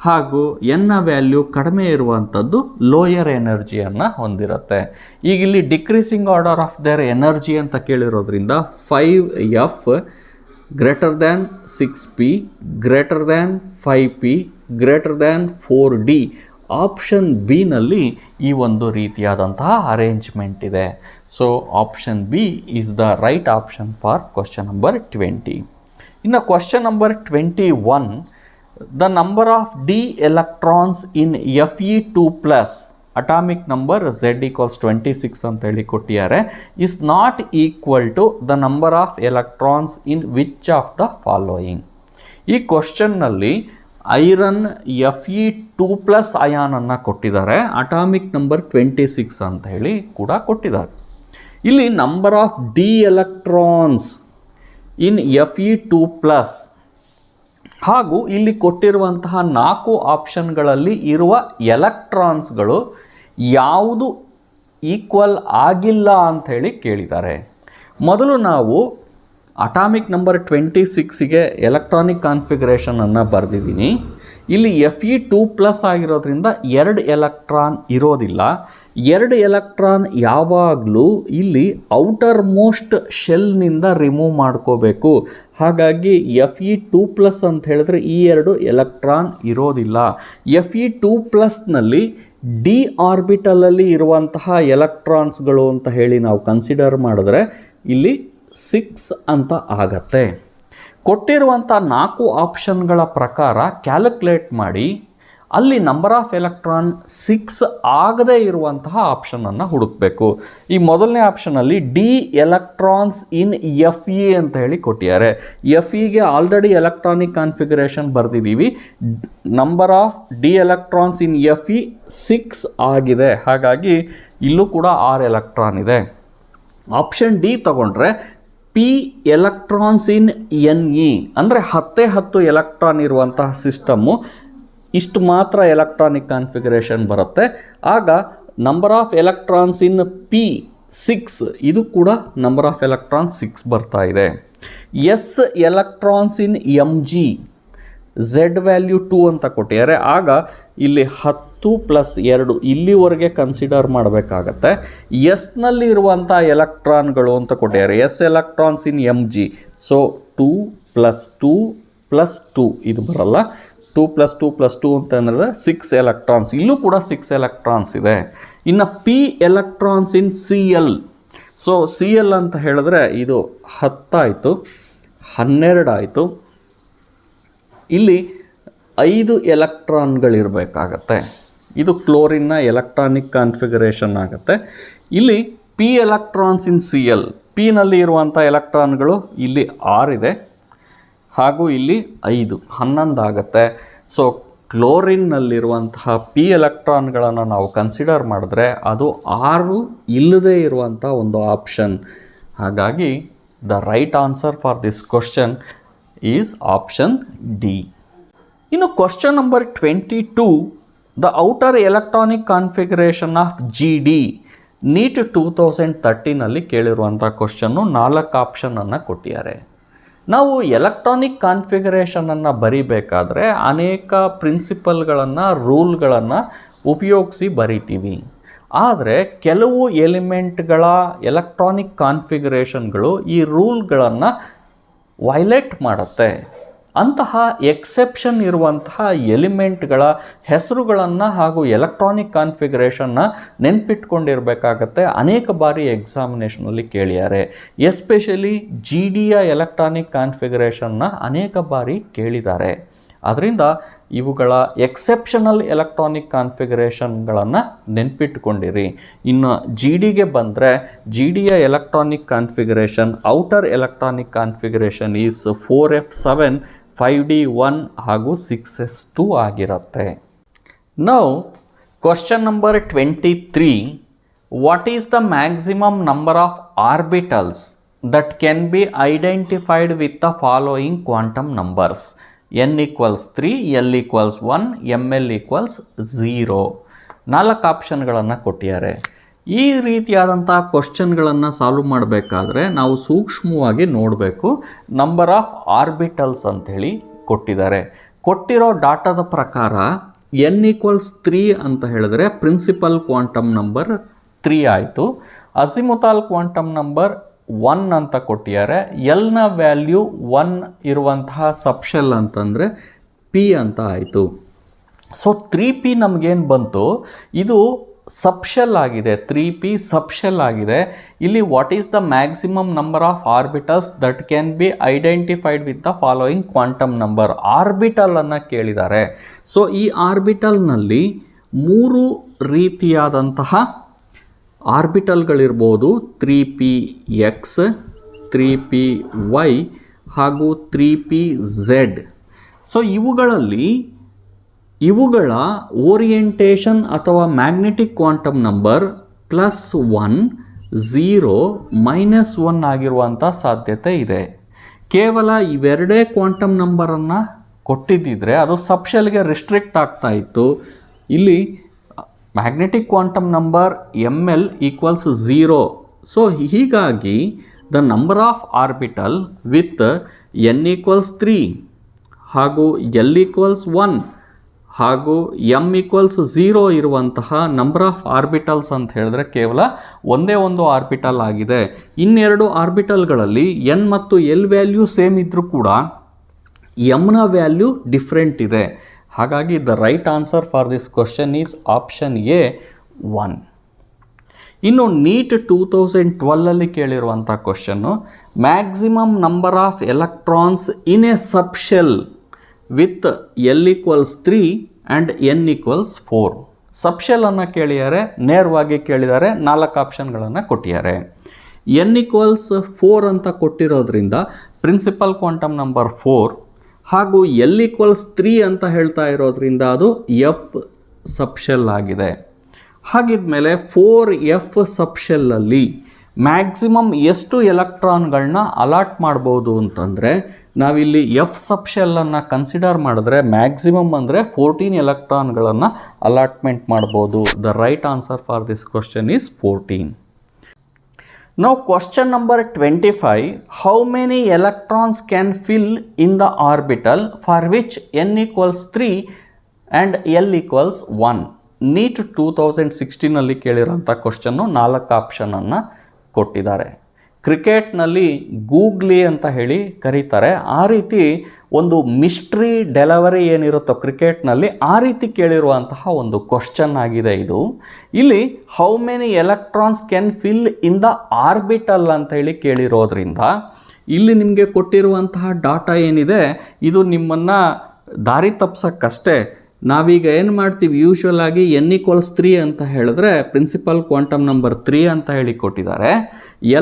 ಹಾಗೂ ಎನ್ನ ವ್ಯಾಲ್ಯೂ ಕಡಿಮೆ ಇರುವಂಥದ್ದು ಲೋಯರ್ ಎನರ್ಜಿಯನ್ನು ಹೊಂದಿರುತ್ತೆ. ಈಗ ಇಲ್ಲಿ decreasing order of their energy ಅಂತ ಕೇಳಿರೋದ್ರಿಂದ 5F greater than 6P greater than 5P greater than 4D option B ನಲ್ಲಿ ಈ ಒಂದು ರೀತಿಯಾದಂತಹ ಅರೇಂಜ್ಮೆಂಟ್ ಇದೆ. So option B is the right option for question number 20. ಇನ್ನು question number 21, the number of D electrons in Fe2+ atomic number Z = 26 ಅಂತ ಹೇಳಿ ಕೊಟ್ಟಿದ್ದಾರೆ, is not equal to the number of electrons in which of the following. ಈ ಕ್ವಶನ್ನಲ್ಲಿ iron Fe2+ ಅಯಾನನ್ನು ಕೊಟ್ಟಿದ್ದಾರೆ, atomic number 26 ಅಂತ ಹೇಳಿ ಕೂಡ ಕೊಟ್ಟಿದ್ದಾರೆ. ಇಲ್ಲಿ number of D electrons in Fe2+ ಹಾಗೂ ಇಲ್ಲಿ ಕೊಟ್ಟಿರುವಂತಹ 4 ಆಪ್ಷನ್ಗಳಲ್ಲಿ ಇರುವ ಎಲೆಕ್ಟ್ರಾನ್ಸ್ಗಳು ಯಾವುದು ಈಕ್ವಲ್ ಆಗಿಲ್ಲ ಅಂಥೇಳಿ ಕೇಳಿದ್ದಾರೆ. ಮೊದಲು ನಾವು ಅಟಾಮಿಕ್ ನಂಬರ್ 26ಗೆ ಎಲೆಕ್ಟ್ರಾನಿಕ್ ಕಾನ್ಫಿಗರೇಷನನ್ನು ಬರೆದಿದ್ದೀನಿ. ಇಲ್ಲಿ Fe2+ ಆಗಿರೋದ್ರಿಂದ 2 ಎಲೆಕ್ಟ್ರಾನ್ ಇರೋದಿಲ್ಲ. 2 ಎಲೆಕ್ಟ್ರಾನ್ ಯಾವಾಗಲೂ ಇಲ್ಲಿ ಔಟರ್ ಮೋಸ್ಟ್ ಶೆಲ್ನಿಂದ ರಿಮೂವ್ ಮಾಡ್ಕೋಬೇಕು. ಹಾಗಾಗಿ Fe2+ ಅಂತ ಹೇಳಿದ್ರೆ ಈ 2 ಎಲೆಕ್ಟ್ರಾನ್ ಇರೋದಿಲ್ಲ. Fe2+ನಲ್ಲಿ ಡಿ ಆರ್ಬಿಟಲಲ್ಲಿ ಇರುವಂತಹ ಎಲೆಕ್ಟ್ರಾನ್ಸ್ಗಳು ಅಂತ ಹೇಳಿ ನಾವು ಕನ್ಸಿಡರ್ ಮಾಡಿದ್ರೆ ಇಲ್ಲಿ 6 ಅಂತ ಆಗತ್ತೆ. ಕೊಟ್ಟಿರುವಂಥ 4 ಆಪ್ಷನ್ಗಳ ಪ್ರಕಾರ ಕ್ಯಾಲ್ಕುಲೇಟ್ ಮಾಡಿ ಅಲ್ಲಿ ನಂಬರ್ ಆಫ್ ಎಲೆಕ್ಟ್ರಾನ್ 6 ಆಗದೇ ಇರುವಂತಹ ಆಪ್ಷನನ್ನು ಹುಡುಕಬೇಕು. ಈ ಮೊದಲನೇ ಆಪ್ಷನಲ್ಲಿ ಡಿ ಎಲೆಕ್ಟ್ರಾನ್ಸ್ ಇನ್ Fe ಅಂತ ಹೇಳಿ ಕೊಟ್ಟಿದ್ದಾರೆ. Feಗೆ ಆಲ್ರೆಡಿ ಎಲೆಕ್ಟ್ರಾನಿಕ್ ಕಾನ್ಫಿಗರೇಷನ್ ಬರೆದಿದ್ದೀವಿ. Number of D electrons in Fe 6 ಆಗಿದೆ. ಹಾಗಾಗಿ ಇಲ್ಲೂ ಕೂಡ 6 ಎಲೆಕ್ಟ್ರಾನ್ ಇದೆ. ಆಪ್ಷನ್ ಡಿ ತಗೊಂಡ್ರೆ ಪಿ ಎಲೆಕ್ಟ್ರಾನ್ಸ್ ಇನ್ Ne ಅಂದರೆ 10 ಎಲೆಕ್ಟ್ರಾನ್ ಇರುವಂತಹ ಸಿಸ್ಟಮ್ಮು ಇಷ್ಟು ಮಾತ್ರ ಎಲೆಕ್ಟ್ರಾನಿಕ್ ಕಾನ್ಫಿಗರೇಷನ್ ಬರುತ್ತೆ. ಆಗ number of electrons in P 6 ಇದು ಕೂಡ ನಂಬರ್ ಆಫ್ ಎಲೆಕ್ಟ್ರಾನ್ಸ್ 6 ಬರ್ತಾ ಇದೆ. S electrons in Mg Z value 2 ಅಂತ ಕೊಟ್ಟಿದ್ದಾರೆ. ಆಗ ಇಲ್ಲಿ 10 + 2 ಇಲ್ಲಿವರೆಗೆ ಕನ್ಸಿಡರ್ ಮಾಡಬೇಕಾಗತ್ತೆ. ಎಸ್ನಲ್ಲಿ ಇರುವಂಥ ಎಲೆಕ್ಟ್ರಾನ್ಗಳು ಅಂತ ಕೊಟ್ಟಿದ್ದಾರೆ. S electrons in Mg, so 2 + 2 + 2 ಇದು ಬರಲ್ಲ. 2 + 2 + 2 ಅಂತಂದರೆ 6 ಎಲೆಕ್ಟ್ರಾನ್ಸ್. ಇಲ್ಲೂ ಕೂಡ 6 ಎಲೆಕ್ಟ್ರಾನ್ಸ್ ಇದೆ. ಇನ್ನು ಪಿ ಎಲೆಕ್ಟ್ರಾನ್ಸ್ ಇನ್ Cl, ಸೊ Cl ಅಂತ ಹೇಳಿದ್ರೆ ಇದು 10 ಆಯಿತು, 12 ಆಯಿತು. ಇಲ್ಲಿ 5 ಎಲೆಕ್ಟ್ರಾನ್ಗಳಿರಬೇಕಾಗತ್ತೆ. ಇದು ಕ್ಲೋರಿನ್ನ ಎಲೆಕ್ಟ್ರಾನಿಕ್ ಕಾನ್ಫಿಗರೇಷನ್ ಆಗುತ್ತೆ. ಇಲ್ಲಿ ಪಿ ಎಲೆಕ್ಟ್ರಾನ್ಸ್ ಇನ್ Cl, ಪಿನಲ್ಲಿ ಇರುವಂಥ ಎಲೆಕ್ಟ್ರಾನ್ಗಳು ಇಲ್ಲಿ 6 ಇದೆ ಹಾಗೂ ಇಲ್ಲಿ 5 11 ಆಗುತ್ತೆ. ಸೊ ಕ್ಲೋರಿನ್ನಲ್ಲಿರುವಂತಹ ಪಿ ಎಲೆಕ್ಟ್ರಾನ್ಗಳನ್ನು ನಾವು ಕನ್ಸಿಡರ್ ಮಾಡಿದ್ರೆ ಅದು 6 ಇಲ್ಲದೇ ಇರುವಂಥ ಒಂದು ಆಪ್ಷನ್. ಹಾಗಾಗಿ the right answer for this question is option D. ಇನ್ನು question number 22, the outer electronic configuration of GD NEET 2013ನಲ್ಲಿ ಕೇಳಿರುವಂಥ ಕ್ವಶನ್ನು 4 ಆಪ್ಷನನ್ನು ಕೊಟ್ಟಿದ್ದಾರೆ. ನಾವು ಎಲೆಕ್ಟ್ರಾನಿಕ್ ಕಾನ್ಫಿಗರೇಷನನ್ನು ಬರಿಬೇಕಾದ್ರೆ ಅನೇಕ ಪ್ರಿನ್ಸಿಪಲ್ಗಳನ್ನು, ರೂಲ್ಗಳನ್ನು ಉಪಯೋಗಿಸಿ ಬರಿತೀವಿ. ಆದರೆ ಕೆಲವು ಎಲಿಮೆಂಟ್ಗಳ ಎಲೆಕ್ಟ್ರಾನಿಕ್ ಕಾನ್ಫಿಗರೇಷನ್ಗಳು ಈ ರೂಲ್ಗಳನ್ನು ವೈಲೇಟ್ ಮಾಡುತ್ತೆ. ಅಂತಹ ಎಕ್ಸೆಪ್ಷನ್ ಇರುವಂತಹ ಎಲಿಮೆಂಟ್ಗಳ ಹೆಸರುಗಳನ್ನು ಹಾಗೂ ಎಲೆಕ್ಟ್ರಾನಿಕ್ ಕಾನ್ಫಿಗರೇಷನ್ನ ನೆನ್ಪಿಟ್ಕೊಂಡಿರಬೇಕಾಗತ್ತೆ. ಅನೇಕ ಬಾರಿ ಎಕ್ಸಾಮಿನೇಷನಲ್ಲಿ ಕೇಳಿದ್ದಾರೆ. ಎಸ್ಪೆಷಲಿ GDಯ ಎಲೆಕ್ಟ್ರಾನಿಕ್ ಕಾನ್ಫಿಗರೇಷನ್ನ ಅನೇಕ ಬಾರಿ ಕೇಳಿದ್ದಾರೆ. ಅದರಿಂದ ಇವುಗಳ ಎಕ್ಸೆಪ್ಷನಲ್ ಎಲೆಕ್ಟ್ರಾನಿಕ್ ಕಾನ್ಫಿಗರೇಷನ್ಗಳನ್ನು ನೆನ್ಪಿಟ್ಕೊಂಡಿರಿ. ಇನ್ನು GDಗೆ ಬಂದರೆ GDಯ electronic configuration, outer electronic configuration is 4f7, 5d1 ಹಾಗೂ 6s2 ಆಗಿರುತ್ತೆ. Now question number 23, what is the maximum number of orbitals that can be identified with the following quantum numbers? n = 3, l = 1, ml = 0. 4 ಆಪ್ಷನ್ಗಳನ್ನು ಕೊಟ್ಟಿದ್ದಾರೆ. ಈ ರೀತಿಯಾದಂಥ ಕ್ವಶನ್ಗಳನ್ನು solve ಮಾಡಬೇಕಾದ್ರೆ ನಾವು ಸೂಕ್ಷ್ಮವಾಗಿ ನೋಡಬೇಕು. ನಂಬರ್ ಆಫ್ ಆರ್ಬಿಟಲ್ಸ್ ಅಂಥೇಳಿ ಕೊಟ್ಟಿದ್ದಾರೆ. ಕೊಟ್ಟಿರೋ ಡಾಟಾದ ಪ್ರಕಾರ n = 3 ಅಂತ ಹೇಳಿದ್ರೆ ಪ್ರಿನ್ಸಿಪಲ್ ಕ್ವಾಂಟಮ್ ನಂಬರ್ 3 ಆಯಿತು. ಅಜಿಮುಥಾಲ್ ಕ್ವಾಂಟಮ್ ನಂಬರ್ 1 ಅಂತ ಕೊಟ್ಟಿದ್ದಾರೆ. ಎಲ್ನ ವ್ಯಾಲ್ಯೂ 1 ಇರುವಂತಹ ಸಬ್ಶೆಲ್ ಅಂತಂದರೆ ಪಿ ಅಂತ ಆಯಿತು. ಸೊ 3p ನಮಗೇನು ಬಂತು, ಇದು ಸಬ್ಶೆಲ್ ಆಗಿದೆ. 3p ಸಬ್ಶೆಲ್ ಆಗಿದೆ. ಇಲ್ಲಿ what is the maximum number of orbitals that can be identified with the following quantum number. ಆರ್ಬಿಟಲನ್ನು ಕೇಳಿದ್ದಾರೆ. ಸೊ ಈ ಆರ್ಬಿಟಲ್ನಲ್ಲಿ 3 ರೀತಿಯಾದಂತಹ ಆರ್ಬಿಟಲ್ಗಳಿರ್ಬೋದು. 3px, 3py ಹಾಗೂ 3pz. ಸೊ ಇವುಗಳ ಓರಿಯೆಂಟೇಷನ್ ಅಥವಾ ಮ್ಯಾಗ್ನೆಟಿಕ್ ಕ್ವಾಂಟಮ್ ನಂಬರ್ +1, 0, -1 ಆಗಿರುವಂಥ ಸಾಧ್ಯತೆ ಇದೆ. ಕೇವಲ ಇವೆರಡೇ ಕ್ವಾಂಟಮ್ ನಂಬರನ್ನು ಕೊಟ್ಟಿದ್ದಿದ್ರೆ ಅದು ಸಬ್ಶೆಲ್ಗೆ ರಿಸ್ಟ್ರಿಕ್ಟ್ ಆಗ್ತಾ ಇತ್ತು. ಇಲ್ಲಿ magnetic quantum number ml = 0. So ಹೀಗಾಗಿ the number of orbital with n = 3 ಹಾಗೂ l = 1 ಹಾಗೂ m = 0 ಇರುವಂತಹ ನಂಬರ್ ಆಫ್ ಆರ್ಬಿಟಲ್ಸ್ ಅಂತ ಹೇಳಿದ್ರೆ ಕೇವಲ ಒಂದೇ ಒಂದು ಆರ್ಬಿಟಲ್ ಆಗಿದೆ. ಇನ್ನೆರಡು ಆರ್ಬಿಟಲ್ಗಳಲ್ಲಿ n ಮತ್ತು l ವ್ಯಾಲ್ಯೂ ಸೇಮ್ ಇದ್ದರೂ ಕೂಡ mನ ವ್ಯಾಲ್ಯೂ ಡಿಫ್ರೆಂಟ್ ಇದೆ. ಹಾಗಾಗಿ the right answer for this question is option A 1. ಇನ್ನು ನೀಟ್ 2012 ಕೇಳಿರುವಂಥ question, maximum number of electrons in a subshell with l = 3 and n = 4. ಸಬ್ಶೆಲ್ಲನ್ನು ಕೇಳಿದ್ದಾರೆ, ನೇರವಾಗಿ ಕೇಳಿದ್ದಾರೆ, 4 ಆಪ್ಷನ್ಗಳನ್ನು ಕೊಟ್ಟಿದ್ದಾರೆ. n = 4 ಅಂತ ಕೊಟ್ಟಿರೋದ್ರಿಂದ ಪ್ರಿನ್ಸಿಪಲ್ ಕ್ವಾಂಟಮ್ ನಂಬರ್ 4 ಹಾಗೂ l = 3 ಅಂತ ಹೇಳ್ತಾ ಇರೋದ್ರಿಂದ ಅದು f ಸಬ್ಶೆಲ್ ಆಗಿದೆ. ಹಾಗಿದ್ಮೇಲೆ 4f ಸಬ್ಶೆಲ್ಲಲ್ಲಿ ಮ್ಯಾಕ್ಸಿಮಮ್ ಎಷ್ಟು ಎಲೆಕ್ಟ್ರಾನ್ಗಳನ್ನ ಅಲಾಟ್ ಮಾಡ್ಬೋದು ಅಂತಂದರೆ ನಾವಿಲ್ಲಿ ಎಫ್ ಸಬ್ಶೆಲ್ಲನ್ನು ಕನ್ಸಿಡರ್ ಮಾಡಿದ್ರೆ ಮ್ಯಾಕ್ಸಿಮಮ್ ಅಂದರೆ 14 ಎಲೆಕ್ಟ್ರಾನ್ಗಳನ್ನು ಅಲಾಟ್ಮೆಂಟ್ ಮಾಡ್ಬೋದು. The right answer for this question is 14. Now question number 25. How many electrons can fill in the orbital for which n = 3 and l = 1? Neat 2016 ಕೇಳಿರೋಂಥ question 4 ಆಪ್ಷನನ್ನು ಕೊಟ್ಟಿದ್ದಾರೆ. ಕ್ರಿಕೆಟ್ನಲ್ಲಿ ಗೂಗ್ಲಿ ಅಂತ ಹೇಳಿ ಕರೀತಾರೆ. ಆ ರೀತಿ ಒಂದು ಮಿಸ್ಟ್ರಿ ಡೆಲಿವರಿ ಏನಿರುತ್ತೋ ಕ್ರಿಕೆಟ್ನಲ್ಲಿ ಆ ರೀತಿ ಕೇಳಿರುವಂತಹ ಒಂದು ಕ್ವಶನ್ ಆಗಿದೆ ಇದು. ಇಲ್ಲಿ how many electrons can fill in the orbital ಅಂತ ಹೇಳಿ ಕೇಳಿರೋದ್ರಿಂದ ಇಲ್ಲಿ ನಿಮಗೆ ಕೊಟ್ಟಿರುವಂತಹ ಡಾಟಾ ಏನಿದೆ ಇದು ನಿಮ್ಮನ್ನು ದಾರಿ ತಪ್ಸೋಕ್ಕಷ್ಟೇ. ನಾವೀಗ ಏನು ಮಾಡ್ತೀವಿ, ಯೂಶ್ವಲ್ ಆಗಿ n = 3 ಅಂತ ಹೇಳಿದ್ರೆ ಪ್ರಿನ್ಸಿಪಲ್ ಕ್ವಾಂಟಮ್ ನಂಬರ್ 3 ಅಂತ ಹೇಳಿ ಕೊಟ್ಟಿದ್ದಾರೆ.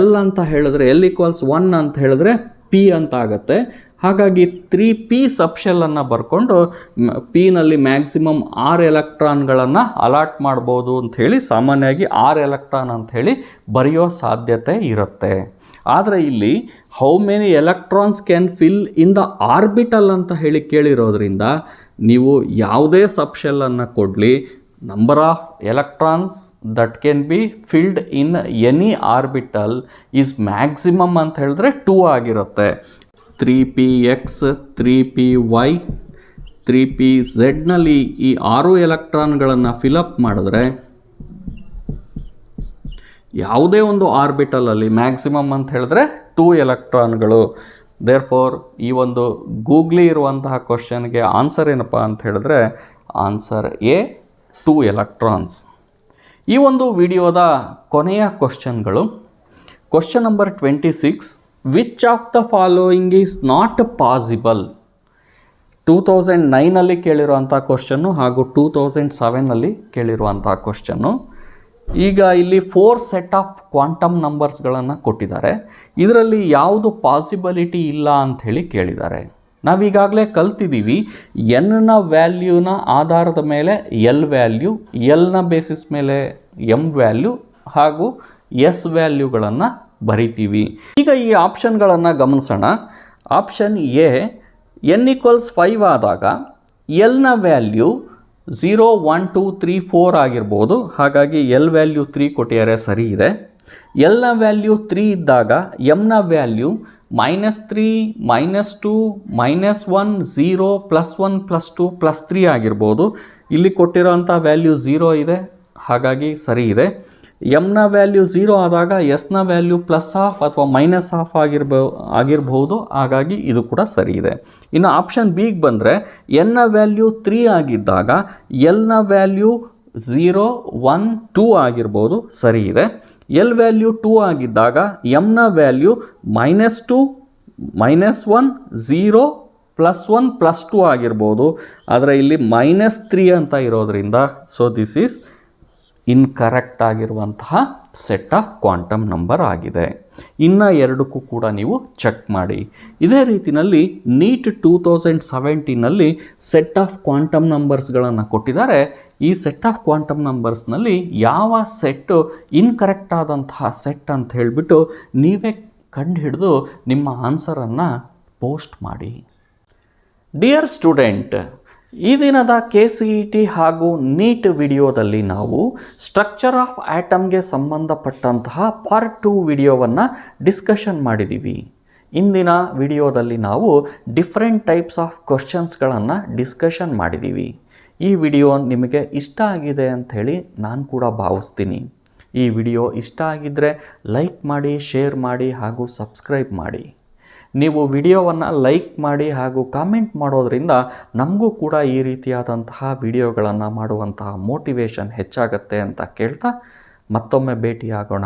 l ಅಂತ ಹೇಳಿದ್ರೆ l = 1 ಅಂತ ಹೇಳಿದ್ರೆ p ಅಂತ ಆಗುತ್ತೆ. ಹಾಗಾಗಿ 3p ಸಬ್ಶೆಲ್ಲನ್ನು ಬರ್ಕೊಂಡು ಪಿನಲ್ಲಿ ಮ್ಯಾಕ್ಸಿಮಮ್ 6 ಎಲೆಕ್ಟ್ರಾನ್ಗಳನ್ನು ಅಲಾಟ್ ಮಾಡ್ಬೋದು ಅಂಥೇಳಿ ಸಾಮಾನ್ಯವಾಗಿ 6 ಎಲೆಕ್ಟ್ರಾನ್ ಅಂಥೇಳಿ ಬರೆಯೋ ಸಾಧ್ಯತೆ ಇರುತ್ತೆ. ಆದರೆ ಇಲ್ಲಿ how many electrons can fill in the orbital ಅಂತ ಹೇಳಿ ಕೇಳಿರೋದ್ರಿಂದ ನೀವು ಯಾವುದೇ ಸಬ್ಶೆಲ್ಲನ್ನು ಕೊಡಲಿ, number of electrons that can be filled in any orbital is maximum ಅಂತ ಹೇಳಿದ್ರೆ 2 ಆಗಿರುತ್ತೆ. 3px, 3py, 3pzನಲ್ಲಿ ಈ 6 ಎಲೆಕ್ಟ್ರಾನ್ಗಳನ್ನು ಫಿಲಪ್ ಮಾಡಿದ್ರೆ ಯಾವುದೇ ಒಂದು ಆರ್ಬಿಟಲಲ್ಲಿ ಮ್ಯಾಕ್ಸಿಮಮ್ ಅಂತ ಹೇಳಿದ್ರೆ 2 ಎಲೆಕ್ಟ್ರಾನ್ಗಳು. ದೇರ್ಫೋರ್ ಈ ಒಂದು ಗೂಗ್ಲಿ ಇರುವಂತಹ ಕ್ವಶನ್ಗೆ ಆನ್ಸರ್ ಏನಪ್ಪ ಅಂತ ಹೇಳಿದ್ರೆ ಆನ್ಸರ್ ಎ 2 ಎಲೆಕ್ಟ್ರಾನ್ಸ್. ಈ ಒಂದು ವಿಡಿಯೋದ ಕೊನೆಯ ಕ್ವಶನ್ಗಳು. Question number 26. Which of the following is not possible? 2009 ಕೇಳಿರುವಂಥ ಕ್ವಶನ್ನು ಹಾಗೂ 2007 ಕೇಳಿರುವಂಥ ಕ್ವಶನ್ನು. ಈಗ ಇಲ್ಲಿ 4 ಸೆಟ್ ಆಫ್ ಕ್ವಾಂಟಮ್ ನಂಬರ್ಸ್ಗಳನ್ನು ಕೊಟ್ಟಿದ್ದಾರೆ. ಇದರಲ್ಲಿ ಯಾವುದು ಪಾಸಿಬಿಲಿಟಿ ಇಲ್ಲ ಅಂಥೇಳಿ ಕೇಳಿದ್ದಾರೆ. ನಾವೀಗಾಗಲೇ ಕಲ್ತಿದ್ದೀವಿ ಎನ್ನ ವ್ಯಾಲ್ಯೂನ ಆಧಾರದ ಮೇಲೆ ಎಲ್ ವ್ಯಾಲ್ಯೂ, ಎಲ್ನ ಬೇಸಿಸ್ ಮೇಲೆ ಎಮ್ ವ್ಯಾಲ್ಯೂ ಹಾಗೂ ಎಸ್ ವ್ಯಾಲ್ಯೂಗಳನ್ನು ಬರಿತೀವಿ. ಈಗ ಈ ಆಪ್ಷನ್ಗಳನ್ನು ಗಮನಿಸೋಣ. ಆಪ್ಷನ್ ಎ n = 5 ಆದಾಗ ಎಲ್ನ ವ್ಯಾಲ್ಯೂ 0, 1, 2, 3, 4 ಆಗಿರ್ಬೋದು. ಹಾಗಾಗಿ ಎಲ್ ವ್ಯಾಲ್ಯೂ 3 ಕೊಟ್ಟಿದ್ದಾರೆ, ಸರಿ ಇದೆ. ಎಲ್ನ ವ್ಯಾಲ್ಯೂ 3 ಇದ್ದಾಗ ಎಮ್ನ ವ್ಯಾಲ್ಯೂ -3 -2 -1 0 +1 +2 +3 ಆಗಿರ್ಬೋದು. ಇಲ್ಲಿ ಕೊಟ್ಟಿರೋಂಥ ವ್ಯಾಲ್ಯೂ 0 ಇದೆ, ಹಾಗಾಗಿ ಸರಿ ಇದೆ. ಎಮ್ನ ವ್ಯಾಲ್ಯೂ 0 ಆದಾಗ ಎಸ್ನ ವ್ಯಾಲ್ಯೂ +½ ಅಥವಾ -½ ಆಗಿರ್ಬೋದು, ಹಾಗಾಗಿ ಇದು ಕೂಡ ಸರಿ ಇದೆ. ಇನ್ನು ಆಪ್ಷನ್ ಬಿಗೆ ಬಂದರೆ ಎನ್ನ ವ್ಯಾಲ್ಯೂ 3 ಆಗಿದ್ದಾಗ ಎಲ್ನ ವ್ಯಾಲ್ಯೂ 0 1 2 ಆಗಿರ್ಬೋದು, ಸರಿ ಇದೆ. ಎಲ್ ವ್ಯಾಲ್ಯೂ 2 ಆಗಿದ್ದಾಗ ಎಮ್ನ ವ್ಯಾಲ್ಯೂ -2 -1 0 +1 +2 ಆಗಿರ್ಬೋದು, ಆದರೆ ಇಲ್ಲಿ -3 ಅಂತ ಇರೋದ್ರಿಂದ ಸೊ ದಿಸ್ ಈಸ್ ಇನ್ಕರೆಕ್ಟ್ ಆಗಿರುವಂತಹ ಸೆಟ್ ಆಫ್ ಕ್ವಾಂಟಮ್ ನಂಬರ್ ಆಗಿದೆ. ಇನ್ನು ಎರಡಕ್ಕೂ ಕೂಡ ನೀವು ಚೆಕ್ ಮಾಡಿ. ಇದೇ ರೀತಿಯಲ್ಲಿ ನೀಟ್ 2017ನಲ್ಲಿ ಸೆಟ್ ಆಫ್ ಕ್ವಾಂಟಮ್ ನಂಬರ್ಸ್ಗಳನ್ನು ಕೊಟ್ಟಿದ್ದಾರೆ. ಈ ಸೆಟ್ ಆಫ್ ಕ್ವಾಂಟಮ್ ನಂಬರ್ಸ್ನಲ್ಲಿ ಯಾವ ಸೆಟ್ಟು ಇನ್ಕರೆಕ್ಟ್ ಆದಂತಹ ಸೆಟ್ ಅಂತ ಹೇಳಿಬಿಟ್ಟು ನೀವೇ ಕಂಡುಹಿಡಿದು ನಿಮ್ಮ ಆನ್ಸರನ್ನು ಪೋಸ್ಟ್ ಮಾಡಿ. ಡಿಯರ್ ಸ್ಟೂಡೆಂಟ್, ಈ ದಿನದ KCET ಹಾಗೂ ನೀಟ್ ವಿಡಿಯೋದಲ್ಲಿ ನಾವು ಸ್ಟ್ರಕ್ಚರ್ ಆಫ್ ಆಟಮ್ಗೆ ಸಂಬಂಧಪಟ್ಟಂತಹ ಪಾರ್ಟ್ 2 ವಿಡಿಯೋವನ್ನು ಡಿಸ್ಕಷನ್ ಮಾಡಿದ್ದೀವಿ. ಇಂದಿನ ವಿಡಿಯೋದಲ್ಲಿ ನಾವು ಡಿಫ್ರೆಂಟ್ ಟೈಪ್ಸ್ ಆಫ್ ಕ್ವಶನ್ಸ್ಗಳನ್ನು ಡಿಸ್ಕಷನ್ ಮಾಡಿದ್ದೀವಿ. ಈ ವಿಡಿಯೋ ನಿಮಗೆ ಇಷ್ಟ ಆಗಿದೆ ಅಂಥೇಳಿ ನಾನು ಕೂಡ ಭಾವಿಸ್ತೀನಿ. ಈ ವಿಡಿಯೋ ಇಷ್ಟ ಆಗಿದ್ದರೆ ಲೈಕ್ ಮಾಡಿ, ಶೇರ್ ಮಾಡಿ ಹಾಗೂ ಸಬ್ಸ್ಕ್ರೈಬ್ ಮಾಡಿ. ನೀವು ವಿಡಿಯೋವನ್ನು ಲೈಕ್ ಮಾಡಿ ಹಾಗೂ ಕಾಮೆಂಟ್ ಮಾಡೋದರಿಂದ ನಮಗೂ ಕೂಡ ಈ ರೀತಿಯಾದಂತಹ ವಿಡಿಯೋಗಳನ್ನು ಮಾಡುವಂತಹ ಮೋಟಿವೇಶನ್ ಹೆಚ್ಚಾಗತ್ತೆ ಅಂತ ಕೇಳ್ತಾ ಮತ್ತೊಮ್ಮೆ ಭೇಟಿಯಾಗೋಣ.